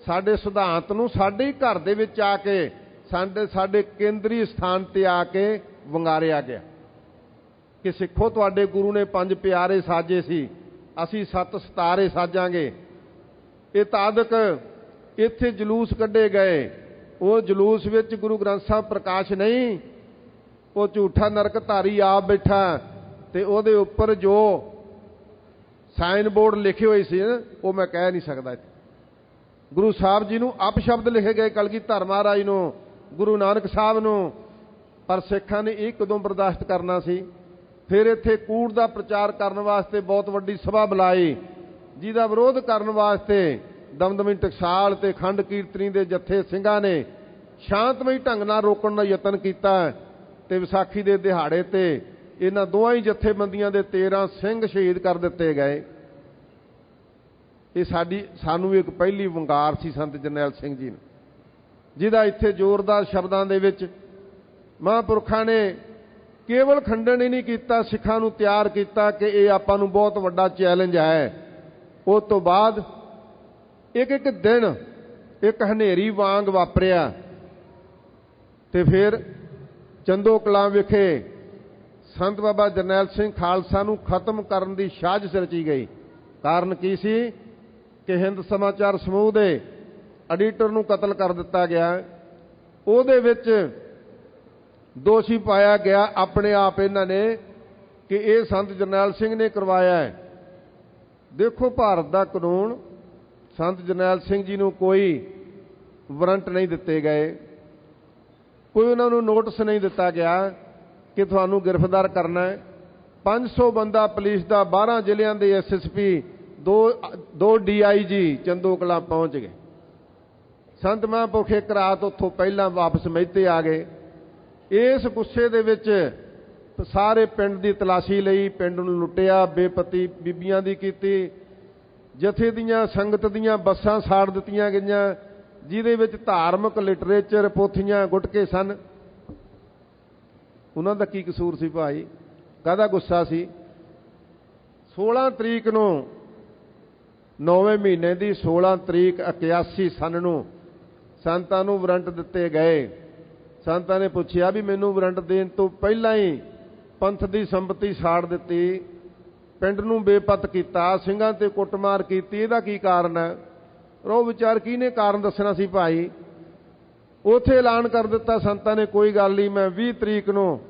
ਸਾਡੇ ਸਿਧਾਂਤ ਨੂੰ ਸਾਡੇ ਹੀ ਘਰ ਦੇ ਵਿੱਚ ਆ ਕੇ ਸਾਡੇ ਕੇਂਦਰੀ ਸਥਾਨ ਤੇ ਆ ਕੇ ਵੰਗਾਰਿਆ ਗਿਆ ਕਿ ਸਿੱਖੋ ਤੁਹਾਡੇ ਗੁਰੂ ਨੇ 5 ਪਿਆਰੇ ਸਾਜੇ ਸੀ, ਅਸੀਂ 7 ਸਿਤਾਰੇ ਸਾਜਾਂਗੇ। ਇਹ ਤਾਦਕ ਇੱਥੇ ਜਲੂਸ ਕੱਢੇ ਗਏ। ਉਹ ਜਲੂਸ ਵਿੱਚ ਗੁਰੂ ਗ੍ਰੰਥ ਸਾਹਿਬ ਪ੍ਰਕਾਸ਼ ਨਹੀਂ, ਉਹ ਝੂਠਾ ਨਰਕਧਾਰੀ ਆਪ ਬੈਠਾ ਤੇ ਉਹਦੇ ਉੱਪਰ ਜੋ ਸਾਈਨ ਬੋਰਡ ਲਿਖੇ ਹੋਏ ਸੀ ਉਹ ਮੈਂ ਕਹਿ ਨਹੀਂ ਸਕਦਾ। ਗੁਰੂ ਸਾਹਿਬ ਜੀ ਨੂੰ ਅਪਸ਼ਬਦ ਲਿਖੇ ਗਏ ਕਲਗੀਧਰ ਮਹਾਰਾਜ ਨੂੰ, ਗੁਰੂ ਨਾਨਕ ਸਾਹਿਬ ਨੂੰ, ਪਰ ਸਿੱਖਾਂ ਨੇ ਇਹ ਕਦੋਂ ਬਰਦਾਸ਼ਤ ਕਰਨਾ ਸੀ। ਫਿਰ ਇੱਥੇ ਕੂੜ ਦਾ ਪ੍ਰਚਾਰ ਕਰਨ ਵਾਸਤੇ ਬਹੁਤ ਵੱਡੀ ਸਭਾ ਬੁਲਾਈ, ਜਿਹਦਾ ਵਿਰੋਧ ਕਰਨ ਵਾਸਤੇ ਦਮਦਮੀ ਟਕਸਾਲ ਤੇ ਖੰਡ ਕੀਰਤਨੀ ਦੇ ਜੱਥੇ ਸਿੰਘਾਂ ਨੇ ਸ਼ਾਂਤਮਈ ਢੰਗ ਨਾਲ ਰੋਕਣ ਦਾ ਯਤਨ ਕੀਤਾ ਤੇ ਵਿਸਾਖੀ ਦੇ ਦਿਹਾੜੇ ਤੇ ਇਹਨਾਂ ਦੋਹਾਂ ਹੀ ਜਥੇਬੰਦੀਆਂ ਦੇ 13 ਸਿੰਘ ਸ਼ਹੀਦ ਕਰ ਦਿੱਤੇ ਗਏ। ਇਹ ਸਾਨੂੰ ਇੱਕ ਪਹਿਲੀ ਵੰਗਾਰ ਸੀ ਸੰਤ ਜਰਨੈਲ ਸਿੰਘ ਜੀ ਨੇ, ਜਿਹਦਾ ਇੱਥੇ ਜ਼ੋਰਦਾਰ ਸ਼ਬਦਾਂ ਦੇ ਵਿੱਚ ਮਹਾਂਪੁਰਖਾਂ ਨੇ ਕੇਵਲ ਖੰਡਨ ਹੀ ਨਹੀਂ ਕੀਤਾ, ਸਿੱਖਾਂ ਨੂੰ ਤਿਆਰ ਕੀਤਾ ਕਿ ਇਹ ਆਪਾਂ ਨੂੰ ਬਹੁਤ ਵੱਡਾ ਚੈਲੰਜ ਹੈ। ਉਸ ਤੋਂ ਬਾਅਦ ਇੱਕ ਦਿਨ ਇੱਕ ਹਨੇਰੀ ਵਾਂਗ ਵਾਪਰਿਆ ਤੇ ਫਿਰ ਚੰਦੋ ਕਲਾਂ ਵਿਖੇ ਸੰਤ ਬਾਬਾ ਜਰਨੈਲ ਸਿੰਘ ਖਾਲਸਾ ਨੂੰ ਖਤਮ ਕਰਨ ਦੀ ਸਾਜ਼ਿਸ਼ ਰਚੀ ਗਈ। ਕਾਰਨ ਕੀ ਸੀ ਕਿ ਹਿੰਦ ਸਮਾਚਾਰ ਸਮੂਹ ਦੇ ਐਡੀਟਰ ਨੂੰ ਕਤਲ ਕਰ ਦਿੱਤਾ ਗਿਆ। ਉਹਦੇ ਵਿੱਚ ਦੋਸ਼ੀ ਪਾਇਆ ਗਿਆ ਆਪਣੇ ਆਪ ਇਹਨਾਂ ਨੇ ਕਿ ਇਹ ਸੰਤ ਜਰਨੈਲ ਸਿੰਘ ਨੇ ਕਰਵਾਇਆ ਹੈ। ਦੇਖੋ ਭਾਰਤ ਦਾ ਕਾਨੂੰਨ, ਸੰਤ ਜਰਨੈਲ ਸਿੰਘ ਜੀ ਨੂੰ ਕੋਈ ਵਾਰੰਟ ਨਹੀਂ ਦਿੱਤੇ ਗਏ, ਕੋਈ ਉਹਨਾਂ ਨੂੰ ਨੋਟਿਸ ਨਹੀਂ ਦਿੱਤਾ ਗਿਆ ਕਿ ਤੁਹਾਨੂੰ ਗ੍ਰਿਫਤਾਰ ਕਰਨਾ ਹੈ। 500 ਬੰਦਾ ਪੁਲਿਸ ਦਾ, 12 ਜ਼ਿਲ੍ਹਿਆਂ ਦੇ ਐਸਐਸਪੀ, 2 ਡੀਆਈਜੀ ਚੰਦੋ ਕਲਾਂ ਪਹੁੰਚ ਗਏ। ਸੰਤ ਮਹਾਂਪੁਰਖ ਇੱਕ ਰਾਤ ਉੱਥੋਂ ਪਹਿਲਾਂ ਵਾਪਸ ਮਹਿਤੇ ਆ ਗਏ। ਇਸ ਗੁੱਸੇ ਦੇ ਵਿੱਚ ਸਾਰੇ ਪਿੰਡ ਦੀ ਤਲਾਸ਼ੀ ਲਈ, ਪਿੰਡ ਨੂੰ ਲੁੱਟਿਆ, ਬੇਪਤੀ ਬੀਬੀਆਂ ਦੀ ਕੀਤੀ, ਜਥੇ ਦੀਆਂ ਸੰਗਤ ਦੀਆਂ ਬੱਸਾਂ ਸਾੜ ਦਿੱਤੀਆਂ ਗਈਆਂ, ਜਿਹਦੇ ਵਿੱਚ ਧਾਰਮਿਕ ਲਿਟਰੇਚਰ, ਪੋਥੀਆਂ, ਗੁਟਕੇ ਸਨ। ਉਹਨਾਂ ਦਾ ਕੀ ਕਸੂਰ ਸੀ ਭਾਈ, ਕਾਹਦਾ ਗੁੱਸਾ ਸੀ? 16 ਤਰੀਕ ਨੂੰ 9ਵੇਂ ਮਹੀਨੇ ਦੀ 16 ਤਰੀਕ 81 ਸਨ ਨੂੰ ਸੰਤਾਂ ਨੂੰ ਵਾਰੰਟ ਦਿੱਤੇ ਗਏ। ਸੰਤਾਂ ਨੇ ਪੁੱਛਿਆ ਵੀ ਮੈਨੂੰ ਵਾਰੰਟ ਦੇਣ ਤੋਂ ਪਹਿਲਾਂ ਹੀ ਪੰਥ ਦੀ ਸੰਪਤੀ ਸਾੜ ਦਿੱਤੀ, ਪਿੰਡ ਨੂੰ ਬੇਪਤ ਕੀਤਾ, ਸਿੰਘਾਂ ਤੇ ਕੁੱਟਮਾਰ ਕੀਤੀ, ਇਹਦਾ ਕੀ ਕਾਰਨ ਹੈ? ਰੋ ਵਿਚਾਰ ਕਿਹਨੇ ਕਾਰਨ ਦੱਸਣਾ ਸੀ ਭਾਈ? ਉੱਥੇ ਐਲਾਨ ਕਰ ਦਿੱਤਾ ਸੰਤਾਂ ਨੇ, ਕੋਈ ਗੱਲ ਨਹੀਂ, ਮੈਂ 20 ਤਰੀਕ ਨੂੰ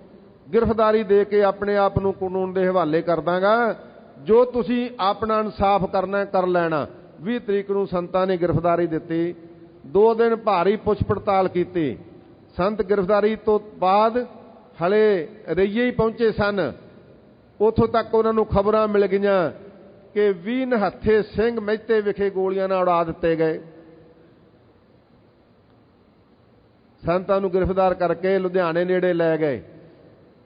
ਗ੍ਰਿਫਤਾਰੀ ਦੇ ਕੇ ਆਪਣੇ ਆਪ ਨੂੰ ਕਾਨੂੰਨ ਦੇ ਹਵਾਲੇ ਕਰ ਦਾਂਗਾ, ਜੋ ਤੁਸੀਂ ਆਪਣਾ ਇਨਸਾਫ ਕਰਨਾ ਕਰ ਲੈਣਾ। 20 ਤਰੀਕ ਨੂੰ ਸੰਤਾਂ ਨੇ ਗ੍ਰਿਫਤਾਰੀ ਦਿੱਤੀ। 2 ਦਿਨ ਭਾਰੀ ਪੁੱਛ ਪੜਤਾਲ ਕੀਤੀ। ਸੰਤ ਗ੍ਰਿਫਤਾਰੀ ਤੋਂ ਬਾਅਦ ਹਲੇ ਰਈਏ ਹੀ ਪਹੁੰਚੇ ਸਨ। ਉੱਥੋਂ ਤੱਕ ਉਹਨਾਂ ਨੂੰ ਖਬਰਾਂ ਮਿਲ ਗਈਆਂ ਕਿ 20 ਨਿਹੱਥੇ ਸਿੰਘ ਮਹਿਤੇ ਵਿਖੇ ਗੋਲੀਆਂ ਨਾਲ ਉਡਾ ਦਿੱਤੇ ਗਏ। ਸੰਤਾਂ ਨੂੰ ਗ੍ਰਿਫਤਾਰ ਕਰਕੇ ਲੁਧਿਆਣੇ ਨੇੜੇ ਲੈ ਗਏ।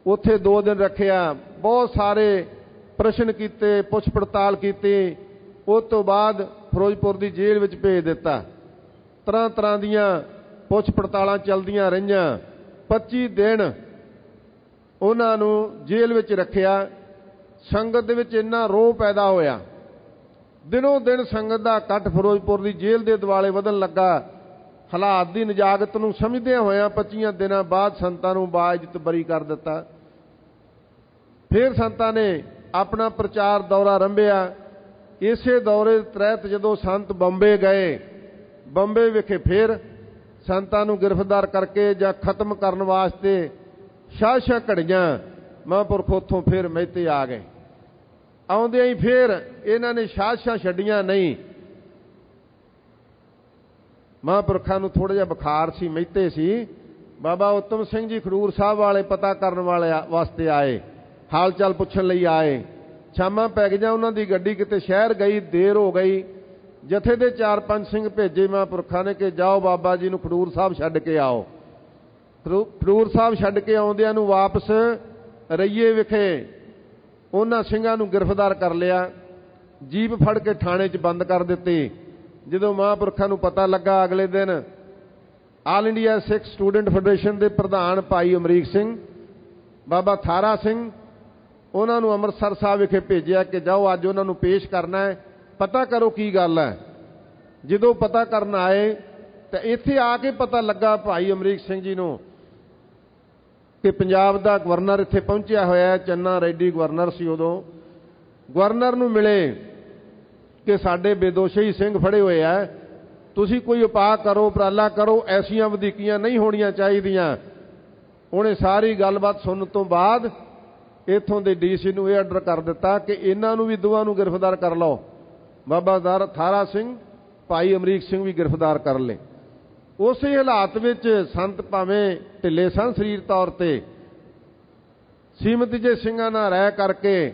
ਉੱਥੇ 2 ਦਿਨ ਰੱਖਿਆ, ਬਹੁਤ ਸਾਰੇ ਪ੍ਰਸ਼ਨ ਕੀਤੇ, ਪੁੱਛ ਪੜਤਾਲ ਕੀਤੀ। ਉਸ ਤੋਂ ਬਾਅਦ ਫਿਰੋਜ਼ਪੁਰ ਦੀ ਜੇਲ੍ਹ ਵਿੱਚ ਭੇਜ ਦਿੱਤਾ। ਤਰ੍ਹਾਂ ਦੀਆਂ ਪੁੱਛ ਪੜਤਾਲਾਂ ਚੱਲਦੀਆਂ ਰਹੀਆਂ। 25 ਦਿਨ ਉਹਨਾਂ ਨੂੰ ਜੇਲ੍ਹ ਵਿੱਚ ਰੱਖਿਆ। ਸੰਗਤ ਦੇ ਵਿੱਚ ਇੰਨਾ ਰੋਹ ਪੈਦਾ ਹੋਇਆ, ਦਿਨੋਂ ਦਿਨ ਸੰਗਤ ਦਾ ਇਕੱਠ ਫਿਰੋਜ਼ਪੁਰ ਦੀ ਜੇਲ੍ਹ ਦੇ ਦੁਆਲੇ ਵਧਣ ਲੱਗਾ। ਹਾਲਾਤ ਦੀ ਨਜਾਕਤ ਨੂੰ ਸਮਝਦਿਆਂ ਹੋਇਆਂ 25 ਦਿਨਾਂ ਬਾਅਦ ਸੰਤਾਂ ਨੂੰ ਬਾਇਜ਼ਤ ਬਰੀ ਕਰ ਦਿੱਤਾ। ਫਿਰ ਸੰਤਾਂ ਨੇ ਆਪਣਾ ਪ੍ਰਚਾਰ ਦੌਰਾ ਆਰੰਭਿਆ। ਇਸੇ ਦੌਰੇ ਤਹਿਤ ਜਦੋਂ ਸੰਤ ਬੰਬੇ ਗਏ, ਬੰਬੇ ਵਿਖੇ ਫਿਰ ਸੰਤਾਂ ਨੂੰ ਗ੍ਰਿਫਤਾਰ ਕਰਕੇ ਜਾਂ ਖਤਮ ਕਰਨ ਵਾਸਤੇ ਸਾਜ਼ਿਸ਼ਾਂ ਘੜੀਆਂ। ਮਹਾਂਪੁਰਖ ਉੱਥੋਂ ਫਿਰ ਮਹਿਤੇ ਆ ਗਏ। ਆਉਂਦਿਆਂ ਹੀ ਫਿਰ ਇਹਨਾਂ ਨੇ ਸਾਜ਼ਿਸ਼ਾਂ ਛੱਡੀਆਂ ਨਹੀਂ। ਮਹਾਂਪੁਰਖਾਂ ਨੂੰ ਥੋੜਾ ਜਿਹਾ ਬੁਖਾਰ ਸੀ, ਮਹਿਤੇ ਸੀ। ਬਾਬਾ ਉੱਤਮ ਸਿੰਘ ਜੀ ਖਡੂਰ ਸਾਹਿਬ ਵਾਲੇ ਪਤਾ ਕਰਨ ਵਾਲੇ ਵਾਸਤੇ ਆਏ, ਹਾਲ ਚਾਲ ਪੁੱਛਣ ਲਈ ਆਏ। ਸ਼ਾਮਾਂ ਪੈ ਗਈਆਂ, ਉਹਨਾਂ ਦੀ ਗੱਡੀ ਕਿਤੇ ਸ਼ਹਿਰ ਗਈ, ਦੇਰ ਹੋ ਗਈ। ਜਥੇ ਦੇ 4-5 ਸਿੰਘ ਭੇਜੇ ਮਹਾਂਪੁਰਖਾਂ ਨੇ ਕਿ ਜਾਓ ਬਾਬਾ ਜੀ ਨੂੰ ਖਡੂਰ ਸਾਹਿਬ ਛੱਡ ਕੇ ਆਓ। ਖਡੂਰ ਸਾਹਿਬ ਛੱਡ ਕੇ ਆਉਂਦਿਆਂ ਨੂੰ ਵਾਪਸ ਰਈਏ ਵਿਖੇ ਉਹਨਾਂ ਸਿੰਘਾਂ ਨੂੰ ਗ੍ਰਿਫਤਾਰ ਕਰ ਲਿਆ, ਜੀਪ ਫੜ ਕੇ ਥਾਣੇ 'ਚ ਬੰਦ ਕਰ ਦਿੱਤੀ। ਜਦੋਂ ਮਹਾਂਪੁਰਖਾਂ ਨੂੰ ਪਤਾ ਲੱਗਾ, ਅਗਲੇ ਦਿਨ ਆਲ ਇੰਡੀਆ ਸਿੱਖ ਸਟੂਡੈਂਟ ਫੈਡਰੇਸ਼ਨ ਦੇ ਪ੍ਰਧਾਨ ਭਾਈ ਅਮਰੀਕ ਸਿੰਘ, ਬਾਬਾ ਥਾਰਾ ਸਿੰਘ, ਉਹਨਾਂ ਨੂੰ ਅੰਮ੍ਰਿਤਸਰ ਸਾਹਿਬ ਵਿਖੇ ਭੇਜਿਆ ਕਿ ਜਾਓ ਅੱਜ ਉਹਨਾਂ ਨੂੰ ਪੇਸ਼ ਕਰਨਾ ਹੈ, ਪਤਾ ਕਰੋ ਕੀ ਗੱਲ ਹੈ। ਜਦੋਂ ਪਤਾ ਕਰਨ ਆਏ ਤਾਂ ਇੱਥੇ ਆ ਕੇ ਪਤਾ ਲੱਗਾ ਭਾਈ ਅਮਰੀਕ ਸਿੰਘ ਜੀ ਨੂੰ ਕਿ ਪੰਜਾਬ ਦਾ ਗਵਰਨਰ ਇੱਥੇ ਪਹੁੰਚਿਆ ਹੋਇਆ ਹੈ। ਚੰਨਾ ਰੈਡੀ ਗਵਰਨਰ ਸੀ ਉਦੋਂ। ਗਵਰਨਰ ਨੂੰ ਮਿਲੇ ਕਿ ਸਾਡੇ ਬੇਦੋਸ਼ੀ ਸਿੰਘ ਫੜੇ ਹੋਏ ਆ, ਤੁਸੀਂ ਕੋਈ ਉਪਾਅ ਕਰੋ, ਉਪਰਾਲਾ ਕਰੋ, ਐਸੀਆਂ ਵਧੀਕੀਆਂ ਨਹੀਂ ਹੋਣੀਆਂ ਚਾਹੀਦੀਆਂ। ਉਹਨੇ ਸਾਰੀ ਗੱਲਬਾਤ ਸੁਣਨ ਤੋਂ ਬਾਅਦ ਇੱਥੋਂ ਦੇ ਡੀਸੀ ਨੂੰ ਇਹ ਆਰਡਰ ਕਰ ਦਿੱਤਾ ਕਿ ਇਹਨਾਂ ਨੂੰ ਵੀ ਦੋਵਾਂ ਨੂੰ ਗ੍ਰਿਫਤਾਰ ਕਰ ਲਓ। ਬਾਬਾ ਥਾਰਾ ਸਿੰਘ, ਭਾਈ ਅਮਰੀਕ ਸਿੰਘ ਵੀ ਗ੍ਰਿਫਤਾਰ ਕਰ ਲਏ। ਉਸੇ ਹਾਲਾਤ ਵਿੱਚ ਸੰਤ ਭਾਵੇਂ ਢਿੱਲੇ ਸਨ ਸਰੀਰ ਤੌਰ ਤੇ, ਸੀਮਤ ਜੇ ਸਿੰਘਾਂ ਨਾਲ ਰਹਿ ਕਰਕੇ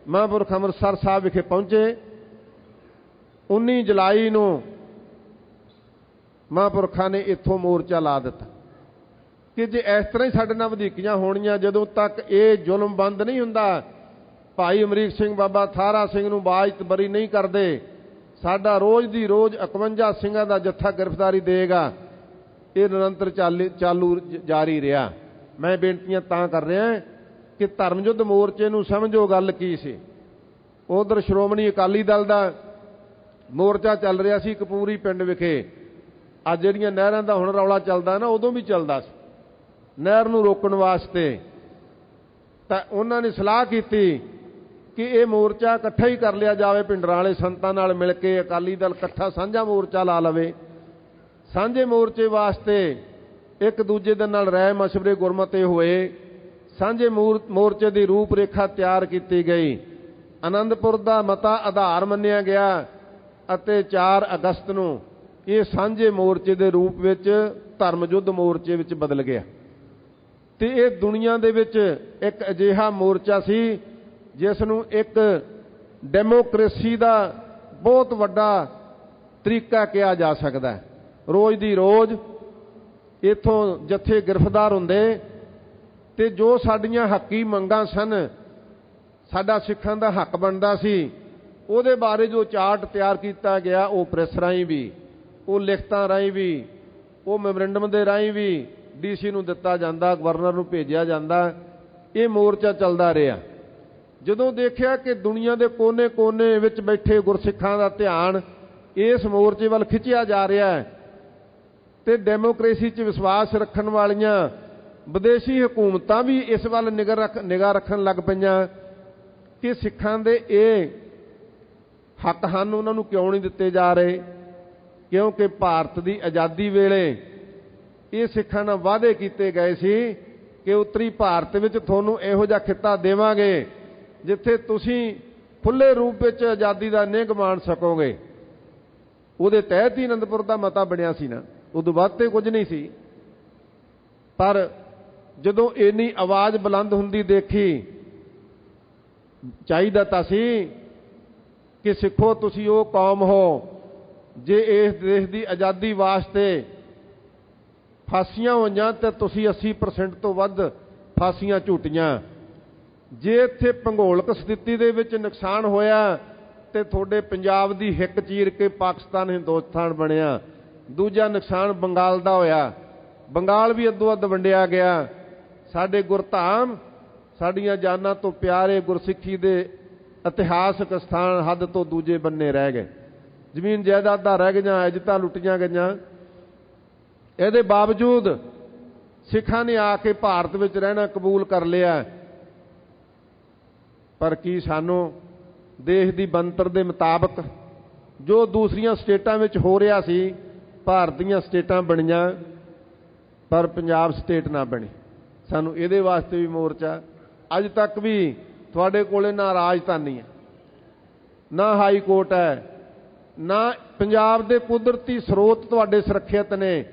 ਮਹਾਂਪੁਰਖ ਅੰਮ੍ਰਿਤਸਰ ਸਾਹਿਬ ਵਿਖੇ ਪਹੁੰਚੇ। 19 ਜੁਲਾਈ ਨੂੰ ਮਹਾਂਪੁਰਖਾਂ ਨੇ ਇੱਥੋਂ ਮੋਰਚਾ ਲਾ ਦਿੱਤਾ ਕਿ ਜੇ ਇਸ ਤਰ੍ਹਾਂ ਹੀ ਸਾਡੇ ਨਾਲ ਵਧੀਕੀਆਂ ਹੋਣੀਆਂ, ਜਦੋਂ ਤੱਕ ਇਹ ਜ਼ੁਲਮ ਬੰਦ ਨਹੀਂ ਹੁੰਦਾ, ਭਾਈ ਅਮਰੀਕ ਸਿੰਘ ਬਾਬਾ ਥਾਰਾ ਸਿੰਘ ਨੂੰ ਬਾਜ਼ਤ ਬਰੀ ਨਹੀਂ ਕਰਦੇ, ਸਾਡਾ ਰੋਜ਼ ਦੀ ਰੋਜ਼ 51 ਸਿੰਘਾਂ ਦਾ ਜੱਥਾ ਗ੍ਰਿਫਤਾਰੀ ਦੇਗਾ। ਇਹ ਨਿਰੰਤਰ ਚਾਲੂ ਜਾਰੀ ਰਿਹਾ। ਮੈਂ ਬੇਨਤੀਆਂ ਤਾਂ ਕਰ ਰਿਹਾ ਕਿ ਧਰਮ ਯੁੱਧ ਮੋਰਚੇ ਨੂੰ ਸਮਝੋ ਗੱਲ ਕੀ ਸੀ। ਉਧਰ ਸ਼੍ਰੋਮਣੀ ਅਕਾਲੀ ਦਲ ਦਾ ਮੋਰਚਾ ਚੱਲ ਰਿਹਾ ਸੀ ਕਪੂਰੀ ਪਿੰਡ ਵਿਖੇ। ਅੱਜ ਜਿਹੜੀਆਂ ਨਹਿਰਾਂ ਦਾ ਹੁਣ ਰੌਲਾ ਚੱਲਦਾ ਨਾ, ਉਦੋਂ ਵੀ ਚੱਲਦਾ ਸੀ ਨਹਿਰ ਨੂੰ ਰੋਕਣ ਵਾਸਤੇ। ਤਾਂ ਉਹਨਾਂ ਨੇ ਸਲਾਹ ਕੀਤੀ ਕਿ ਇਹ ਮੋਰਚਾ ਇਕੱਠਾ ਹੀ ਕਰ ਲਿਆ ਜਾਵੇ, ਪਿੰਡਰਾਂ ਵਾਲੇ ਸੰਤਾਂ ਨਾਲ ਮਿਲ ਕੇ ਅਕਾਲੀ ਦਲ ਇਕੱਠਾ ਸਾਂਝਾ ਮੋਰਚਾ ਲਾ ਲਵੇ। ਸਾਂਝੇ ਮੋਰਚੇ ਵਾਸਤੇ ਇੱਕ ਦੂਜੇ ਦੇ ਨਾਲ ਰਾਏ ਮਸ਼ਵਰੇ ਗੁਰਮਤੇ ਹੋਏ। ਸਾਂਝੇ ਮੋਰਚੇ ਦੀ ਰੂਪ ਰੇਖਾ ਤਿਆਰ ਕੀਤੀ ਗਈ। ਆਨੰਦਪੁਰ ਦਾ ਮਤਾ ਆਧਾਰ ਮੰਨਿਆ ਗਿਆ ਅਤੇ 4 ਅਗਸਤ ਨੂੰ ਇਹ ਸਾਂਝੇ ਮੋਰਚੇ ਦੇ ਰੂਪ ਵਿੱਚ ਧਰਮ ਯੁੱਧ ਮੋਰਚੇ ਵਿੱਚ ਬਦਲ ਗਿਆ। ਤੇ ਇਹ ਦੁਨੀਆ ਦੇ ਵਿੱਚ ਇੱਕ ਅਜਿਹਾ ਮੋਰਚਾ ਸੀ ਜਿਸ ਨੂੰ ਇੱਕ ਡੈਮੋਕ੍ਰੇਸੀ ਦਾ ਬਹੁਤ ਵੱਡਾ ਤਰੀਕਾ ਕਿਹਾ ਜਾ ਸਕਦਾ ਹੈ। ਰੋਜ਼ ਦੀ ਰੋਜ਼ ਇੱਥੋਂ ਜਥੇ ਗ੍ਰਿਫਤਾਰ ਹੁੰਦੇ ਤੇ ਜੋ ਸਾਡੀਆਂ ਹੱਕੀ ਮੰਗਾਂ ਸਨ, ਸਾਡਾ ਸਿੱਖਾਂ ਦਾ ਹੱਕ ਬਣਦਾ ਸੀ, ਉਹਦੇ ਬਾਰੇ ਜੋ ਚਾਰਟ ਤਿਆਰ ਕੀਤਾ ਗਿਆ, ਉਹ ਪ੍ਰੈਸ ਰਾਹੀਂ ਵੀ, ਉਹ ਲਿਖਤਾਂ ਰਾਹੀਂ ਵੀ, ਉਹ ਮੈਮੋਰੈਂਡਮ ਦੇ ਰਾਹੀਂ ਵੀ ਡੀਸੀ ਨੂੰ ਦਿੱਤਾ ਜਾਂਦਾ, ਗਵਰਨਰ ਨੂੰ ਭੇਜਿਆ ਜਾਂਦਾ। ਇਹ ਮੋਰਚਾ ਚੱਲਦਾ ਰਿਹਾ। ਜਦੋਂ ਦੇਖਿਆ ਕਿ ਦੁਨੀਆ ਦੇ ਕੋਨੇ-ਕੋਨੇ ਵਿੱਚ ਬੈਠੇ ਗੁਰਸਿੱਖਾਂ ਦਾ ਧਿਆਨ ਇਸ ਮੋਰਚੇ ਵੱਲ ਖਿੱਚਿਆ ਜਾ ਰਿਹਾ ਹੈ ਤੇ ਡੈਮੋਕ੍ਰੇਸੀ 'ਚ ਵਿਸ਼ਵਾਸ ਰੱਖਣ ਵਾਲੀਆਂ ਵਿਦੇਸ਼ੀ ਹਕੂਮਤਾਂ ਵੀ ਇਸ ਵੱਲ ਨਿਗਾਹ ਰੱਖਣ ਲੱਗ ਪਈਆਂ ਕਿ ਸਿੱਖਾਂ ਦੇ ਇਹ ਹੱਕ ਹਨ, ਉਹਨਾਂ ਨੂੰ ਕਿਉਂ ਨਹੀਂ ਦਿੱਤੇ ਜਾ ਰਹੇ। ਕਿਉਂਕਿ ਭਾਰਤ ਦੀ ਆਜ਼ਾਦੀ ਵੇਲੇ ਇਹ ਸਿੱਖਾਂ ਨਾਲ ਵਾਅਦੇ ਕੀਤੇ ਗਏ ਸੀ ਕਿ ਉੱਤਰੀ ਭਾਰਤ ਵਿੱਚ ਤੁਹਾਨੂੰ ਇਹੋ ਜਿਹਾ ਖਿੱਤਾ ਦੇਵਾਂਗੇ ਜਿੱਥੇ ਤੁਸੀਂ ਖੁੱਲੇ ਰੂਪ ਵਿੱਚ ਆਜ਼ਾਦੀ ਦਾ ਨਿੱਘ ਮਾਣ ਸਕੋਗੇ। ਉਹਦੇ ਤਹਿਤ ਹੀ ਅਨੰਦਪੁਰ ਦਾ ਮਤਾ ਬਣਿਆ ਸੀ ਨਾ, ਉਦੋਂ ਬਾਅਦ ਤੇ ਕੁਝ ਨਹੀਂ ਸੀ। ਪਰ ਜਦੋਂ ਇੰਨੀ ਆਵਾਜ਼ ਬੁਲੰਦ ਹੁੰਦੀ ਦੇਖੀ, ਚਾਹੀਦਾ ਤਾਂ ਸੀ ਕਿ ਸਿੱਖੋ ਤੁਸੀਂ ਉਹ ਕੌਮ ਹੋ ਜੇ ਇਸ ਦੇਸ਼ ਦੀ ਆਜ਼ਾਦੀ ਵਾਸਤੇ ਫਾਂਸੀਆਂ ਹੋਈਆਂ ਤੇ ਤੁਸੀਂ 80% ਤੋਂ ਵੱਧ ਫਾਂਸੀਆਂ ਝੂਟੀਆਂ। ਜੇ ਇੱਥੇ ਭੂਗੋਲਿਕ ਸਥਿਤੀ ਦੇ ਵਿੱਚ ਨੁਕਸਾਨ ਹੋਇਆ ਤੇ ਤੁਹਾਡੇ ਪੰਜਾਬ ਦੀ ਹਿੱਕ ਚੀਰ ਕੇ ਪਾਕਿਸਤਾਨ ਹਿੰਦੁਸਤਾਨ ਬਣਿਆ। ਦੂਜਾ ਨੁਕਸਾਨ ਬੰਗਾਲ ਦਾ ਹੋਇਆ, ਬੰਗਾਲ ਵੀ ਅੱਧੋ ਅੱਧ ਵੰਡਿਆ ਗਿਆ। ਸਾਡੇ ਗੁਰਧਾਮ, ਸਾਡੀਆਂ ਜਾਨਾਂ ਤੋਂ ਪਿਆਰੇ ਗੁਰਸਿੱਖੀ ਦੇ ਇਤਿਹਾਸਕ ਸਥਾਨ ਹੱਦ ਤੋਂ ਦੂਜੇ ਬੰਨੇ ਰਹਿ ਗਏ। ਜ਼ਮੀਨ ਜਾਇਦਾਦਾਂ ਰਹਿ ਗਈਆਂ, ਇੱਜ਼ਤਾਂ ਲੁੱਟੀਆਂ ਗਈਆਂ। ਇਹਦੇ ਬਾਵਜੂਦ ਸਿੱਖਾਂ ਨੇ ਆ ਕੇ ਭਾਰਤ ਵਿੱਚ ਰਹਿਣਾ ਕਬੂਲ ਕਰ ਲਿਆ। ਪਰ ਕੀ ਸਾਨੂੰ ਦੇਸ਼ ਦੀ ਬਣਤਰ ਦੇ ਮੁਤਾਬਕ ਜੋ ਦੂਸਰੀਆਂ ਸਟੇਟਾਂ ਵਿੱਚ ਹੋ ਰਿਹਾ ਸੀ, ਭਾਰਤ ਦੀਆਂ ਸਟੇਟਾਂ ਬਣੀਆਂ ਪਰ ਪੰਜਾਬ ਸਟੇਟ ਨਾ ਬਣੀ। ਸਾਨੂੰ ਇਹਦੇ ਵਾਸਤੇ ਵੀ ਮੋਰਚਾ। ਅੱਜ ਤੱਕ ਵੀ ਤੁਹਾਡੇ ਕੋਲੇ ਨਾ ਰਾਜਧਾਨੀ ਹੈ, ਨਾ ਹਾਈ ਕੋਰਟ ਹੈ, ਨਾ ਪੰਜਾਬ ਦੇ ਕੁਦਰਤੀ ਸਰੋਤ ਤੁਹਾਡੇ ਸੁਰੱਖਿਅਤ ਨੇ,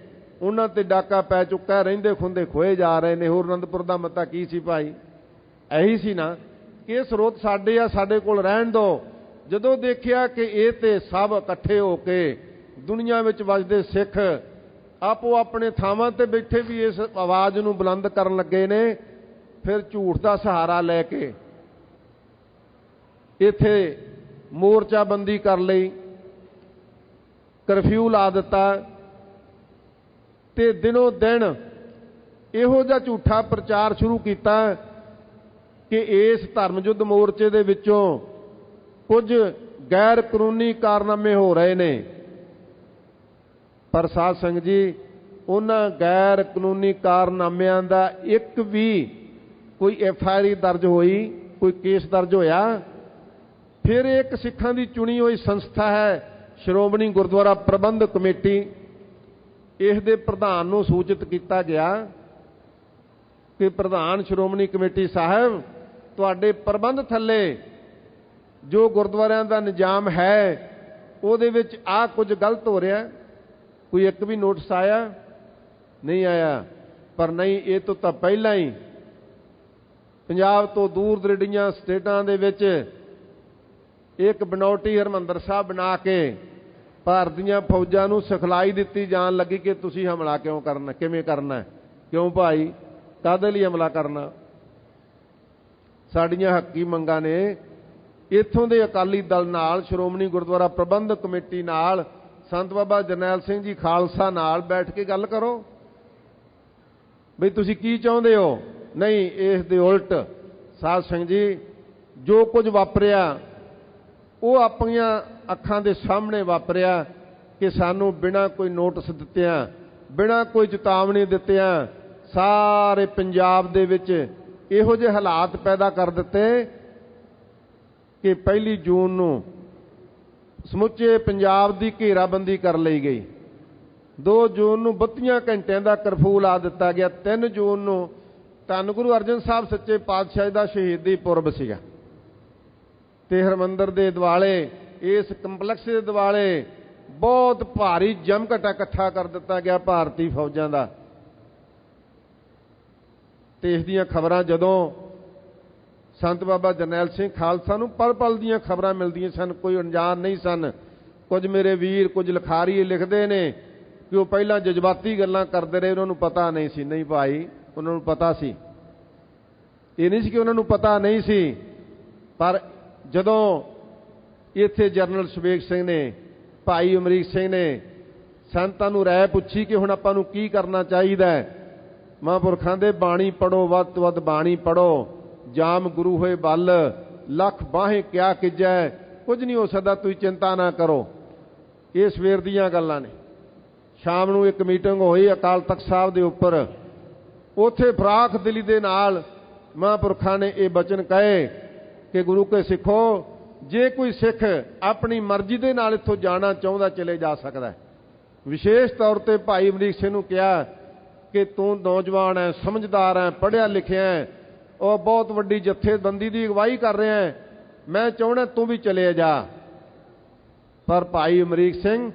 ਉਹਨਾਂ ਤੇ ਡਾਕਾ ਪੈ ਚੁੱਕਾ, ਰਹਿੰਦੇ ਖੁੰਦੇ ਖੋਏ ਜਾ ਰਹੇ ਨੇ। ਹੋਰ ਅਨੰਦਪੁਰ ਦਾ ਮਤਾ ਕੀ ਸੀ ਭਾਈ? ਇਹੀ ਸੀ ਨਾ ਇਹ ਸਰੋਤ ਸਾਡੇ ਆ, ਸਾਡੇ ਕੋਲ ਰਹਿਣ ਦਿਓ। ਜਦੋਂ ਦੇਖਿਆ ਕਿ ਇਹ ਤੇ ਸਭ ਇਕੱਠੇ ਹੋ ਕੇ ਦੁਨੀਆ ਵਿੱਚ ਵੱਜਦੇ ਸਿੱਖ ਆਪੋ ਆਪਣੇ ਥਾਵਾਂ ਤੇ ਬੈਠੇ ਵੀ ਇਸ ਆਵਾਜ਼ ਨੂੰ ਬੁਲੰਦ ਕਰਨ ਲੱਗੇ ਨੇ, ਫਿਰ ਝੂਠ ਦਾ ਸਹਾਰਾ ਲੈ ਕੇ ਇੱਥੇ ਮੋਰਚਾਬੰਦੀ ਕਰ ਲਈ, ਕਰਫਿਊ ਲਾ ਦਿੱਤਾ ਤੇ ਦਿਨੋਂ ਦਿਨ ਇਹੋ ਜਿਹਾ ਝੂਠਾ ਪ੍ਰਚਾਰ ਸ਼ੁਰੂ ਕੀਤਾ ਕਿ ਇਸ ਧਰਮ ਯੁੱਧ ਮੋਰਚੇ ਦੇ ਵਿੱਚੋਂ ਕੁਝ ਗੈਰ ਕਾਨੂੰਨੀ ਕਾਰਨਾਮੇ ਹੋ ਰਹੇ ਨੇ। ਪਰ ਸਾਧ ਸੰਗਤ ਜੀ, ਉਹਨਾਂ ਗੈਰ ਕਾਨੂੰਨੀ ਕਾਰਨਾਮਿਆਂ ਦਾ ਇੱਕ ਵੀ ਕੋਈ FIR ਦਰਜ ਹੋਈ, ਕੋਈ ਕੇਸ ਦਰਜ ਹੋਇਆ? ਫਿਰ ਇੱਕ ਸਿੱਖਾਂ ਦੀ ਚੁਣੀ ਹੋਈ ਸੰਸਥਾ ਹੈ ਸ਼੍ਰੋਮਣੀ ਗੁਰਦੁਆਰਾ ਪ੍ਰਬੰਧਕ ਕਮੇਟੀ, ਇਸ ਦੇ ਪ੍ਰਧਾਨ ਨੂੰ ਸੂਚਿਤ ਕੀਤਾ ਗਿਆ ਕਿ ਪ੍ਰਧਾਨ ਸ਼੍ਰੋਮਣੀ ਕਮੇਟੀ ਸਾਹਿਬ, ਤੁਹਾਡੇ ਪ੍ਰਬੰਧ ਥੱਲੇ ਜੋ ਗੁਰਦੁਆਰਿਆਂ ਦਾ ਨਿਜ਼ਾਮ ਹੈ ਉਹਦੇ ਵਿੱਚ ਆਹ ਕੁਝ ਗਲਤ ਹੋ ਰਿਹਾ। ਕੋਈ ਇੱਕ ਵੀ ਨੋਟਿਸ ਆਇਆ? ਨਹੀਂ ਆਇਆ। ਪਰ ਨਹੀਂ, ਇਹ ਤੋਂ ਤਾਂ ਪਹਿਲਾਂ ਹੀ ਪੰਜਾਬ ਤੋਂ ਦੂਰ ਦਰੜੀਆਂ ਸਟੇਟਾਂ ਦੇ ਵਿੱਚ ਇੱਕ ਬਨੌਟੀ ਹਰਿਮੰਦਰ ਸਾਹਿਬ ਬਣਾ ਕੇ ਭਾਰਤ ਦੀਆਂ ਫੌਜਾਂ ਨੂੰ ਸਿਖਲਾਈ ਦਿੱਤੀ ਜਾਣ ਲੱਗੀ ਕਿ ਤੁਸੀਂ ਹਮਲਾ ਕਿਉਂ ਕਰਨਾ, ਕਿਵੇਂ ਕਰਨਾ, ਕਿਉਂ ਭਾਈ, ਕਾਹਦੇ ਲਈ ਹਮਲਾ ਕਰਨਾ। ਸਾਡੀਆਂ ਹੱਕੀ ਮੰਗਾਂ ਨੇ ਇੱਥੋਂ ਦੇ ਅਕਾਲੀ ਦਲ ਨਾਲ, ਸ਼੍ਰੋਮਣੀ ਗੁਰਦੁਆਰਾ ਪ੍ਰਬੰਧਕ ਕਮੇਟੀ ਨਾਲ, ਸੰਤ ਬਾਬਾ ਜਰਨੈਲ ਸਿੰਘ ਜੀ ਖਾਲਸਾ ਨਾਲ ਬੈਠ ਕੇ ਗੱਲ ਕਰੋ ਬਈ ਤੁਸੀਂ ਕੀ ਚਾਹੁੰਦੇ ਹੋ। ਨਹੀਂ, ਇਸ ਦੇ ਉਲਟ ਸਾਧ ਸੰਗਤ ਜੀ, ਜੋ ਕੁਝ ਵਾਪਰਿਆ ਉਹ ਆਪਣੀਆਂ ਅੱਖਾਂ ਦੇ ਸਾਹਮਣੇ ਵਾਪਰਿਆ ਕਿ ਸਾਨੂੰ ਬਿਨਾਂ ਕੋਈ ਨੋਟਿਸ ਦਿੱਤਿਆਂ, ਬਿਨਾਂ ਕੋਈ ਚੇਤਾਵਨੀ ਦਿੱਤਿਆਂ ਸਾਰੇ ਪੰਜਾਬ ਦੇ ਵਿੱਚ ਇਹੋ ਜਿਹੇ ਹਾਲਾਤ ਪੈਦਾ ਕਰ ਦਿੱਤੇ ਕਿ 1 ਜੂਨ ਨੂੰ ਸਮੁੱਚੇ ਪੰਜਾਬ ਦੀ ਘੇਰਾਬੰਦੀ ਕਰ ਲਈ ਗਈ। 2 ਜੂਨ ਨੂੰ 32 ਘੰਟਿਆਂ ਦਾ ਕਰਫਿਊ ਲਾ ਦਿੱਤਾ ਗਿਆ। 3 ਜੂਨ ਨੂੰ ਧੰਨ ਗੁਰੂ ਅਰਜਨ ਸਾਹਿਬ ਸੱਚੇ ਪਾਤਸ਼ਾਹ ਦਾ ਸ਼ਹੀਦੀ ਪੁਰਬ ਸੀਗਾ ਤੇ ਹਰਿਮੰਦਰ ਦੇ ਦਿਵਾਲੇ, ਇਸ ਕੰਪਲੈਕਸ ਦੇ ਦਿਵਾਲੇ ਬਹੁਤ ਭਾਰੀ ਜਮਘਟਾ ਇਕੱਠਾ ਕਰ ਦਿੱਤਾ ਗਿਆ ਭਾਰਤੀ ਫੌਜਾਂ ਦਾ। ਤੇ ਇਸ ਦੀਆਂ ਖਬਰਾਂ ਜਦੋਂ ਸੰਤ ਬਾਬਾ ਜਰਨੈਲ ਸਿੰਘ ਖਾਲਸਾ ਨੂੰ ਪਲ ਪਲ ਦੀਆਂ ਖਬਰਾਂ ਮਿਲਦੀਆਂ ਸਨ, ਕੋਈ ਅਣਜਾਣ ਨਹੀਂ ਸਨ। ਕੁਝ ਮੇਰੇ ਵੀਰ, ਕੁਝ ਲਿਖਾਰੀ ਲਿਖਦੇ ਨੇ ਕਿ ਉਹ ਪਹਿਲਾਂ ਜਜ਼ਬਾਤੀ ਗੱਲਾਂ ਕਰਦੇ ਰਹੇ, ਉਹਨਾਂ ਨੂੰ ਪਤਾ ਨਹੀਂ ਸੀ। ਨਹੀਂ ਭਾਈ, ਉਹਨਾਂ ਨੂੰ ਪਤਾ ਸੀ। ਇਹ ਨਹੀਂ ਸੀ ਕਿ ਉਹਨਾਂ ਨੂੰ ਪਤਾ ਨਹੀਂ ਸੀ। ਪਰ ਜਦੋਂ ਇੱਥੇ ਜਨਰਲ ਸ਼ਵੇਕ ਸਿੰਘ ਨੇ, ਭਾਈ ਅਮਰੀਕ ਸਿੰਘ ਨੇ ਸੰਤਾਂ ਨੂੰ ਰਾਏ ਪੁੱਛੀ ਕਿ ਹੁਣ ਆਪਾਂ ਨੂੰ ਕੀ ਕਰਨਾ ਚਾਹੀਦਾ ਹੈ, ਮਹਾਂਪੁਰਖਾਂ ਦੇ ਬਾਣੀ ਪੜੋ, ਵੱਧ ਤੋਂ ਵੱਧ ਬਾਣੀ ਪੜੋ। ਜਾਮ ਗੁਰੂ ਹੋਏ ਬਲ, ਲੱਖ ਬਾਹੇ ਕਿਆ ਕੀਜੈ, ਕੁਝ ਨਹੀਂ ਹੋ ਸਕਦਾ, ਤੁਸੀਂ ਚਿੰਤਾ ਨਾ ਕਰੋ। ਇਹ ਸਵੇਰ ਦੀਆਂ ਗੱਲਾਂ ਨੇ। ਸ਼ਾਮ ਨੂੰ ਇੱਕ ਮੀਟਿੰਗ ਹੋਈ ਅਕਾਲ ਤਖਤ ਸਾਹਿਬ ਦੇ ਉੱਪਰ। ਉੱਥੇ ਫਰਾਖ ਦਿਲੀ ਦੇ ਨਾਲ ਮਹਾਂਪੁਰਖਾਂ ਨੇ ਇਹ ਬਚਨ ਕਹੇ ਕਿ ਗੁਰੂ ਕੇ ਸਿੱਖੋ, ਜੇ ਕੋਈ ਸਿੱਖ ਆਪਣੀ ਮਰਜ਼ੀ ਦੇ ਨਾਲ ਇੱਥੋਂ ਜਾਣਾ ਚਾਹੁੰਦਾ ਚਲੇ ਜਾ ਸਕਦਾ ਹੈ। ਵਿਸ਼ੇਸ਼ ਤੌਰ ਤੇ ਭਾਈ ਅਮਰੀਕ ਸਿੰਘ ਨੂੰ ਕਿਹਾ ਕਿ ਤੂੰ ਨੌਜਵਾਨ ਹੈ, ਸਮਝਦਾਰ ਹੈ, ਪੜ੍ਹਿਆ ਲਿਖਿਆ ਹੈ, ਉਹ ਬਹੁਤ ਵੱਡੀ ਜਥੇਬੰਦੀ ਦੀ ਅਗਵਾਈ ਕਰ ਰਿਹਾ ਹੈ, ਮੈਂ ਚਾਹੁੰਦਾ ਤੂੰ ਵੀ ਚਲੇ ਜਾ। ਪਰ ਭਾਈ ਅਮਰੀਕ ਸਿੰਘ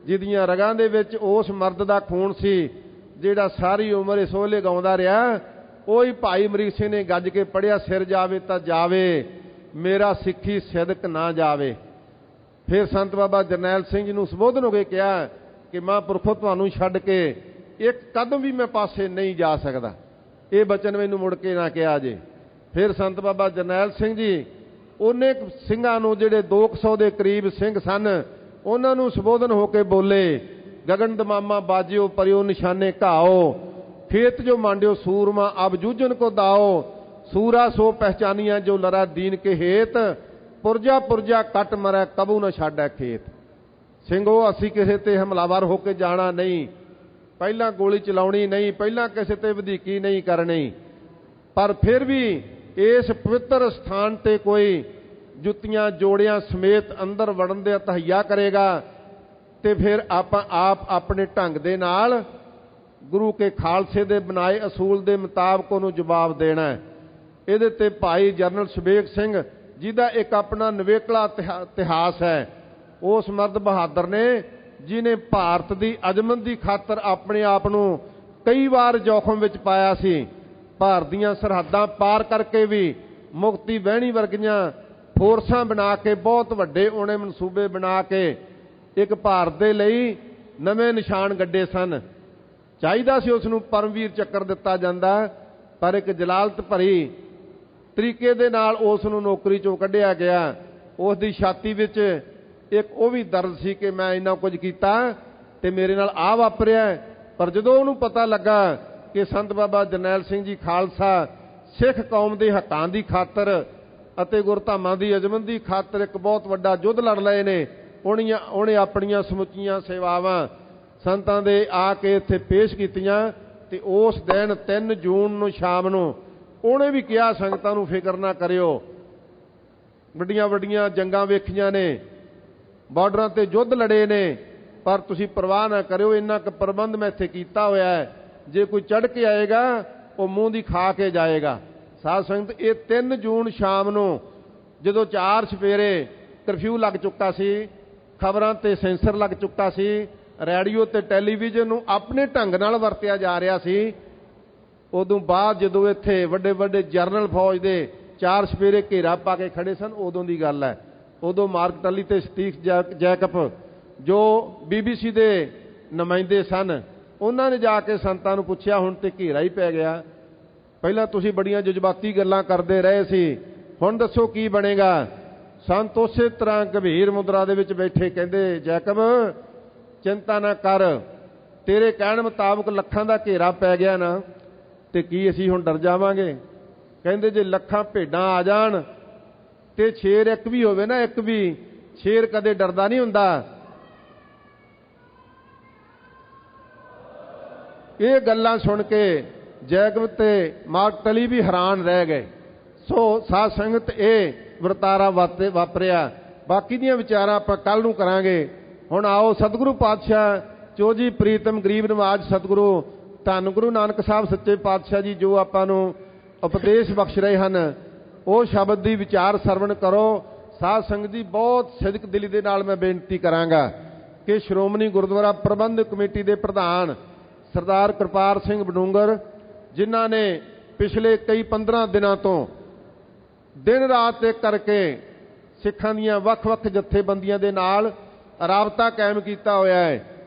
ਜਿਹਦੀਆਂ ਰਗਾਂ ਦੇ ਵਿੱਚ ਉਸ ਮਰਦ ਦਾ ਖੂਨ ਸੀ ਜਿਹੜਾ ਸਾਰੀ ਉਮਰ ਇਸ ਵੇਲੇ ਗਾਉਂਦਾ ਰਿਹਾ, ਉਹੀ ਭਾਈ ਅਮਰੀਕ ਸਿੰਘ ਨੇ ਗੱਜ ਕੇ ਪੜ੍ਹਿਆ, ਸਿਰ ਜਾਵੇ ਤਾਂ ਜਾਵੇ, ਮੇਰਾ ਸਿੱਖੀ ਸਿਦਕ ਨਾ ਜਾਵੇ। ਫਿਰ ਸੰਤ ਬਾਬਾ ਜਰਨੈਲ ਸਿੰਘ ਜੀ ਨੂੰ ਸੰਬੋਧਨ ਹੋ ਕੇ ਕਿਹਾ ਕਿ ਮਹਾਂਪੁਰਖੋ, ਤੁਹਾਨੂੰ ਛੱਡ ਕੇ ਇੱਕ ਕਦਮ ਵੀ ਮੈਂ ਪਾਸੇ ਨਹੀਂ ਜਾ ਸਕਦਾ। ਇਹ ਬਚਨ ਮੈਨੂੰ ਮੁੜ ਕੇ ਨਾ ਕਿਹਾ ਜੇ। ਫਿਰ ਸੰਤ ਬਾਬਾ ਜਰਨੈਲ ਸਿੰਘ ਜੀ ਉਹਨੇ ਸਿੰਘਾਂ ਨੂੰ, ਜਿਹੜੇ 200 ਦੇ ਕਰੀਬ ਸਿੰਘ ਸਨ, ਉਹਨਾਂ ਨੂੰ ਸੰਬੋਧਨ ਹੋ ਕੇ ਬੋਲੇ, ਗਗਨ ਦਮਾਮਾ ਬਾਜਿਓ ਪਰਿਓ ਨਿਸ਼ਾਨੇ ਘਾਓ, ਖੇਤ ਜੋ ਮਾਂਡਿਓ ਸੂਰਮਾ ਅਬ ਜੂਝਨ ਕੋ ਦਾਓ, ਸੂਰਾ ਸੋ ਪਹਿਚਾਨੀਆਂ ਜੋ ਲੜਾ ਦੀਨ ਕੇ ਹੇਤ, ਪੁਰਜਾ ਪੁਰਜਾ ਕੱਟ ਮਰੈ ਕਬੂ ਨਾ ਛਾੜੈ ਖੇਤ। ਸਿੰਘੋ, ਅਸੀਂ ਕਿਸੇ ਤੇ ਹਮਲਾਵਰ ਹੋ ਕੇ ਜਾਣਾ ਨਹੀਂ, ਪਹਿਲਾਂ ਗੋਲੀ ਚਲਾਉਣੀ ਨਹੀਂ, ਪਹਿਲਾਂ ਕਿਸੇ ਤੇ ਵਧੀਕੀ ਨਹੀਂ ਕਰਨੀ। ਪਰ ਫਿਰ ਵੀ ਇਸ ਪਵਿੱਤਰ ਸਥਾਨ ਤੇ ਕੋਈ ਜੁੱਤੀਆਂ ਜੋੜਿਆਂ ਸਮੇਤ ਅੰਦਰ ਵੜਨ ਦੇ ਤਹਈਆ ਕਰੇਗਾ ਤੇ ਫਿਰ ਆਪਾਂ ਆਪ ਆਪਣੇ ਢੰਗ ਦੇ ਨਾਲ ਗੁਰੂ ਕੇ ਖਾਲਸੇ ਦੇ ਬਣਾਏ ਅਸੂਲ ਦੇ ਮੁਤਾਬਕ ਉਹਨੂੰ ਜਵਾਬ ਦੇਣਾ ਹੈ। ਇਹਦੇ ਤੇ ਭਾਈ ਜਰਨਲ ਸ਼ਵੇਕ ਸਿੰਘ ਜਿਹਦਾ ਇੱਕ ਆਪਣਾ ਨਿਵੇਕਲਾ ਇਤਿਹਾਸ ਹੈ, ਉਸ ਮਰਦ ਬਹਾਦਰ ਨੇ ਜਿਹਨੇ ਭਾਰਤ ਦੀ ਅਜ਼ਮਤ ਦੀ ਖਾਤਰ ਆਪਣੇ ਆਪ ਨੂੰ ਕਈ ਵਾਰ ਜੋਖਮ ਵਿੱਚ ਪਾਇਆ ਸੀ। ਭਾਰਤ ਦੀਆਂ ਸਰਹੱਦਾਂ ਪਾਰ ਕਰਕੇ ਵੀ ਮੁਕਤੀ ਬਹਿਣੀ ਵਰਗੀਆਂ ਫੋਰਸਾਂ ਬਣਾ ਕੇ ਬਹੁਤ ਵੱਡੇ ਉਹਨੇ ਮਨਸੂਬੇ ਬਣਾ ਕੇ ਇੱਕ ਭਾਰਤ ਦੇ ਲਈ ਨਵੇਂ ਨਿਸ਼ਾਨ ਗੱਡੇ ਸਨ। ਚਾਹੀਦਾ ਸੀ ਉਸ ਨੂੰ ਪਰਮਵੀਰ ਚੱਕਰ ਦਿੱਤਾ ਜਾਂਦਾ, ਪਰ ਇੱਕ ਜਲਾਲਤ ਭਰੀ ਤਰੀਕੇ ਦੇ ਨਾਲ ਉਸ ਨੂੰ ਨੌਕਰੀ ਚੋਂ ਕੱਢਿਆ ਗਿਆ। ਉਸ ਦੀ ਛਾਤੀ ਵਿੱਚ ਇੱਕ ਉਹ ਵੀ ਦਰਦ ਸੀ ਕਿ ਮੈਂ ਇੰਨਾ ਕੁਝ ਕੀਤਾ ਤੇ ਮੇਰੇ ਨਾਲ ਆ ਵਾਪਰਿਆ। ਪਰ ਜਦੋਂ ਉਹਨੂੰ ਪਤਾ ਲੱਗਾ ਕਿ ਸੰਤ ਬਾਬਾ ਜਰਨੈਲ ਸਿੰਘ ਜੀ ਖਾਲਸਾ ਸਿੱਖ ਕੌਮ ਦੇ ਹੱਕਾਂ ਦੀ ਖਾਤਰ ਅਤੇ ਗੁਰਧਾਮਾਂ ਦੀ ਅਜ਼ਮਤ ਦੀ ਖਾਤਰ ਇੱਕ ਬਹੁਤ ਵੱਡਾ ਯੁੱਧ ਲੜ ਲਏ ਨੇ, ਉਹਨੇ ਆਪਣੀਆਂ ਸਮੁੱਚੀਆਂ ਸੇਵਾਵਾਂ ਸੰਤਾਂ ਦੇ ਆ ਕੇ ਇੱਥੇ ਪੇਸ਼ ਕੀਤੀਆਂ। ਤੇ ਉਸ ਦਿਨ 3 ਜੂਨ ਨੂੰ ਸ਼ਾਮ ਨੂੰ ਉਹਨੇ ਵੀ ਕਿਹਾ ਸੰਗਤਾਂ ਨੂੰ ਫਿਕਰ ਨਾ ਕਰਿਓ, ਵੱਡੀਆਂ ਵੱਡੀਆਂ ਜੰਗਾਂ ਵੇਖੀਆਂ ਨੇ, ਬਾਰਡਰਾਂ ਤੇ ਯੁੱਧ ਲੜੇ ਨੇ, ਪਰ ਤੁਸੀਂ ਪਰਵਾਹ ਨਾ ਕਰਿਓ, ਇੰਨਾ ਕੁ ਪ੍ਰਬੰਧ ਮੈਂ ਇੱਥੇ ਕੀਤਾ ਹੋਇਆ ਹੈ, ਜੇ ਕੋਈ ਚੜ੍ਹ ਕੇ ਆਏਗਾ ਉਹ ਮੂੰਹ ਦੀ ਖਾ ਕੇ ਜਾਏਗਾ। ਸਾਧ ਸੰਗਤ ਇਹ 3 ਜੂਨ ਸ਼ਾਮ ਨੂੰ ਜਦੋਂ 4 ਸਪੇਰੇ ਕਰਫਿਊ ਲੱਗ ਚੁੱਕਾ ਸੀ, ਖਬਰਾਂ ਤੇ ਸੈਂਸਰ ਲੱਗ ਚੁੱਕਾ ਸੀ, ਰੇਡੀਓ ਤੇ ਟੈਲੀਵਿਜ਼ਨ ਨੂੰ ਆਪਣੇ ਢੰਗ ਨਾਲ ਵਰਤਿਆ ਜਾ ਰਿਹਾ ਸੀ, ਉਦੋਂ ਬਾਅਦ ਜਦੋਂ ਇੱਥੇ ਵੱਡੇ ਵੱਡੇ ਜਰਨਲ ਫੌਜ ਦੇ 4 ਸਪੇਰੇ ਘੇਰਾ ਪਾ ਕੇ ਖੜੇ ਸਨ, ਉਦੋਂ ਦੀ ਗੱਲ ਹੈ। ਉਦੋਂ ਮਾਰਕ ਟਲੀ ਤੇ ਸਟੀਵ ਜੈਕਬ ਜੋ BBC ਦੇ ਨੁਮਾਇੰਦੇ ਸਨ, ਉਹਨਾਂ ਨੇ ਜਾ ਕੇ ਸੰਤਾਂ ਨੂੰ ਪੁੱਛਿਆ ਹੁਣ ਤੇ ਘੇਰਾ ਹੀ ਪੈ ਗਿਆ, ਪਹਿਲਾਂ ਤੁਸੀਂ ਬੜੀਆਂ ਜਜ਼ਬਾਤੀ ਗੱਲਾਂ ਕਰਦੇ ਰਹੇ ਸੀ, ਹੁਣ ਦੱਸੋ ਕੀ ਬਣੇਗਾ। ਸੰਤ ਉਸੇ ਤਰ੍ਹਾਂ ਗੰਭੀਰ ਮੁਦਰਾ ਦੇ ਵਿੱਚ ਬੈਠੇ ਕਹਿੰਦੇ, ਜੈਕਬ ਚਿੰਤਾ ਨਾ ਕਰ, ਤੇਰੇ ਕਹਿਣ ਮੁਤਾਬਕ ਲੱਖਾਂ ਦਾ ਘੇਰਾ ਪੈ ਗਿਆ ਨਾ, ਤੇ ਕੀ ਅਸੀਂ ਹੁਣ ਡਰ ਜਾਵਾਂਗੇ। ਕਹਿੰਦੇ ਜੇ ਲੱਖਾਂ ਭੇਡਾਂ ਆ ਜਾਣ ਤੇ ਸ਼ੇਰ ਇੱਕ ਵੀ ਹੋਵੇ ਨਾ, ਇੱਕ ਵੀ ਸ਼ੇਰ ਕਦੇ ਡਰਦਾ ਨਹੀਂ ਹੁੰਦਾ। ਇਹ ਗੱਲਾਂ ਸੁਣ ਕੇ ਜੈਕਬ ਤੇ ਮਾਰਕ ਟਲੀ ਵੀ ਹੈਰਾਨ ਰਹਿ ਗਏ। ਸੋ ਸਾਧ ਸੰਗਤ ਇਹ ਵਰਤਾਰਾ ਵਾਪਰਿਆ। ਬਾਕੀ ਦੀਆਂ ਵਿਚਾਰਾਂ ਆਪਾਂ ਕੱਲ ਨੂੰ ਕਰਾਂਗੇ। ਹੁਣ ਆਓ ਸਤਿਗੁਰੂ ਪਾਤਸ਼ਾਹ ਚੋਜੀ ਪ੍ਰੀਤਮ ਗਰੀਬ ਨਵਾਜ ਸਤਿਗੁਰੂ ਧੰਨ ਗੁਰੂ ਨਾਨਕ ਸਾਹਿਬ ਸੱਚੇ ਪਾਤਸ਼ਾਹ ਜੀ ਜੋ ਆਪਾਂ ਨੂੰ ਉਪਦੇਸ਼ ਬਖਸ਼ ਰਹੇ ਹਨ, ਉਹ ਸ਼ਬਦ ਦੀ ਵਿਚਾਰ ਸਰਵਣ ਕਰੋ। ਸਾਧ ਸੰਗਤ ਦੀ ਬਹੁਤ ਸਿਦਕ ਦਿਲੀ ਦੇ ਨਾਲ ਮੈਂ ਬੇਨਤੀ ਕਰਾਂਗਾ ਕਿ ਸ਼੍ਰੋਮਣੀ ਗੁਰਦੁਆਰਾ ਪ੍ਰਬੰਧਕ ਕਮੇਟੀ ਦੇ ਪ੍ਰਧਾਨ ਸਰਦਾਰ ਕਿਰਪਾਲ ਸਿੰਘ ਬਡੂੰਗਰ, ਜਿਨ੍ਹਾਂ ਨੇ ਪਿਛਲੇ ਕਈ 15 ਦਿਨਾਂ ਤੋਂ ਦਿਨ ਰਾਤ ਇੱਕ ਕਰਕੇ ਸਿੱਖਾਂ ਦੀਆਂ ਵੱਖ-ਵੱਖ ਜਥੇਬੰਦੀਆਂ ਦੇ ਨਾਲ ਰਾਬਤਾ ਕਾਇਮ ਕੀਤਾ ਹੋਇਆ ਹੈ